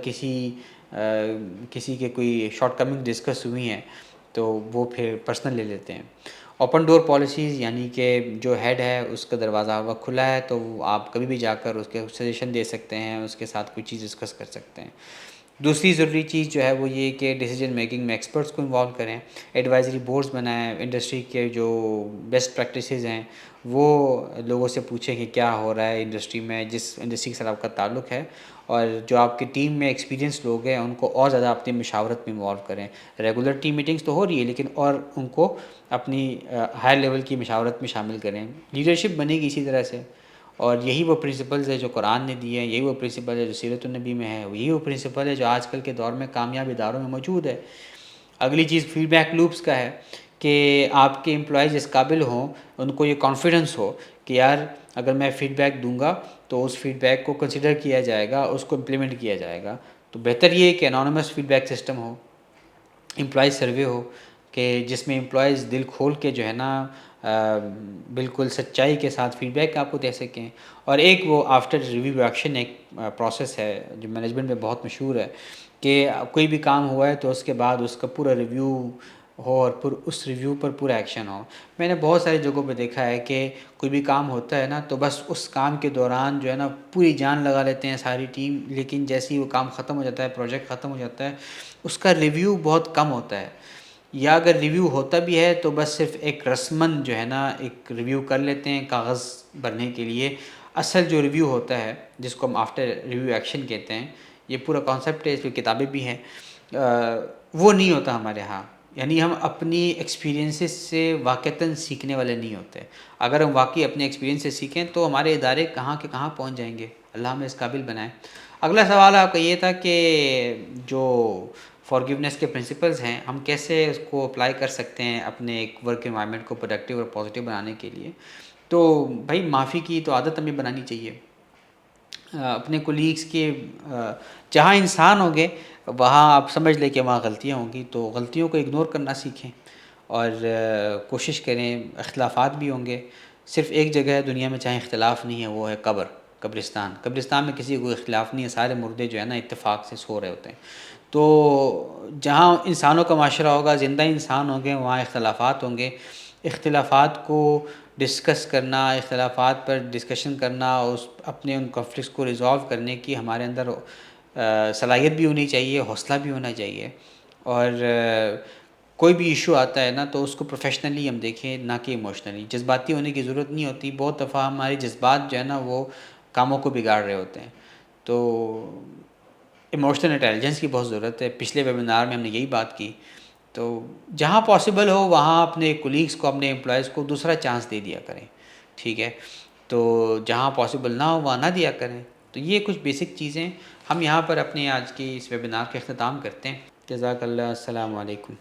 کسی کے کوئی شارٹ کمنگ ڈسکس ہوئی ہیں تو وہ پھر پرسنل لے لیتے ہیں۔ اوپن ڈور پالیسیز یعنی کہ جو ہیڈ ہے اس کا دروازہ ہر وقت کھلا ہے، تو آپ کبھی بھی جا کر اس کے سجیشن دے سکتے ہیں، اس کے ساتھ کوئی چیز ڈسکس کر سکتے ہیں۔ دوسری ضروری چیز جو ہے وہ یہ کہ ڈیسیجن میکنگ میں ایکسپرٹس کو انوالو کریں، ایڈوائزری بورڈز بنائیں، انڈسٹری کے جو بیسٹ پریکٹسز ہیں وہ لوگوں سے پوچھیں کہ کیا ہو رہا ہے انڈسٹری میں، جس انڈسٹری کے ساتھ آپ کا تعلق ہے، اور جو آپ کی ٹیم میں ایکسپیرینس لوگ ہیں ان کو اور زیادہ اپنی مشاورت میں انوالو کریں۔ ریگولر ٹیم میٹنگز تو ہو رہی ہے لیکن اور ان کو اپنی ہائی لیول کی مشاورت میں شامل کریں۔ لیڈرشپ بنے گی اسی طرح سے، اور یہی وہ پرنسپلز ہے جو قرآن نے دی ہے، یہی وہ پرنسپل ہے جو سیرت النبی میں ہے، یہی وہ پرنسپل ہے جو آج کل کے دور میں کامیاب اداروں میں موجود ہے۔ اگلی چیز فیڈ بیک لوپس کا ہے کہ آپ کے امپلائیز اس قابل ہوں، ان کو یہ کانفیڈنس ہو کہ یار اگر میں فیڈ بیک دوں گا تو اس فیڈ بیک کو کنسیڈر کیا جائے گا، اس کو امپلیمنٹ کیا جائے گا۔ تو بہتر یہ ہے کہ انانومس فیڈ بیک سسٹم ہو، امپلائیز سروے ہو کہ جس میں امپلائیز دل کھول کے جو ہے نا بالکل سچائی کے ساتھ فیڈ بیک آپ کو دے سکیں۔ اور ایک وہ آفٹر ریویو ایکشن ایک پروسیس ہے جو مینجمنٹ میں بہت مشہور ہے کہ کوئی بھی کام ہوا ہے تو اس کے بعد اس کا پورا ریویو ہو اور اس ریویو پر پورا ایکشن ہو۔ میں نے بہت ساری جگہوں پہ دیکھا ہے کہ کوئی بھی کام ہوتا ہے نا تو بس اس کام کے دوران جو ہے نا پوری جان لگا لیتے ہیں ساری ٹیم، لیکن جیسے ہی وہ کام ختم ہو جاتا ہے، پروجیکٹ ختم ہو جاتا ہے، اس کا ریویو بہت کم ہوتا ہے، یا اگر ریویو ہوتا بھی ہے تو بس صرف ایک رسمن جو ہے نا ایک ریویو کر لیتے ہیں کاغذ بھرنے کے لیے۔ اصل جو ریویو ہوتا ہے جس کو ہم آفٹر ریویو ایکشن کہتے ہیں، یہ پورا کانسیپٹ ہے، اس کی کتابیں بھی ہیں، وہ نہیں ہوتا ہمارے ہاں۔ یعنی ہم اپنی ایکسپیرینسز سے واقعتاً سیکھنے والے نہیں ہوتے۔ اگر ہم واقعی اپنے ایکسپیرینس سے سیکھیں تو ہمارے ادارے کہاں کے کہاں پہنچ جائیں گے، اللہ ہمیں اس قابل بنائے۔ اگلا سوال آپ کا یہ تھا کہ جو فارگیونیس کے پرنسپلز ہیں ہم کیسے اس کو اپلائی کر سکتے ہیں اپنے ایک ورک انوائرمنٹ کو پروڈکٹیو اور پازیٹیو بنانے کے لیے۔ تو بھائی معافی کی تو عادت ہمیں بنانی چاہیے۔ اپنے کولیگس کے جہاں انسان ہوں گے وہاں آپ سمجھ لیں کہ وہاں غلطیاں ہوں گی، تو غلطیوں کو اگنور کرنا سیکھیں اور کوشش کریں۔ اختلافات بھی ہوں گے، صرف ایک جگہ ہے دنیا میں جہاں اختلاف نہیں ہے، وہ ہے قبرستان۔ قبرستان میں کسی کو اختلاف نہیں ہے، سارے مردے جو ہے نا اتفاق سے سو رہے ہوتے ہیں۔ تو جہاں انسانوں کا معاشرہ ہوگا، زندہ انسان ہوں گے، وہاں اختلافات ہوں گے۔ اختلافات کو ڈسکس کرنا، اختلافات پر ڈسکشن کرنا، اپنے ان کنفلکٹس کو ریزالو کرنے کی ہمارے اندر صلاحیت بھی ہونی چاہیے، حوصلہ بھی ہونا چاہیے۔ اور کوئی بھی ایشو آتا ہے نا تو اس کو پروفیشنلی ہم دیکھیں، نہ کہ ایموشنلی۔ جذباتی ہونے کی ضرورت نہیں ہوتی، بہت دفعہ ہمارے جذبات جو ہے نا وہ کاموں کو بگاڑ رہے ہوتے ہیں۔ تو ایموشنل انٹیلیجنس کی بہت ضرورت ہے، پچھلے ویبینار میں ہم نے یہی بات کی۔ تو جہاں پاسبل ہو وہاں اپنے کولیگس کو، اپنے امپلائیز کو دوسرا چانس دے دیا کریں، ٹھیک ہے، تو جہاں پاسبل نہ ہو وہاں نہ دیا کریں. تو یہ کچھ بیسک چیزیں ہم یہاں پر اپنے آج کی اس ویبینار کا اختتام کرتے ہیں. جزاک اللہ. السلام علیکم.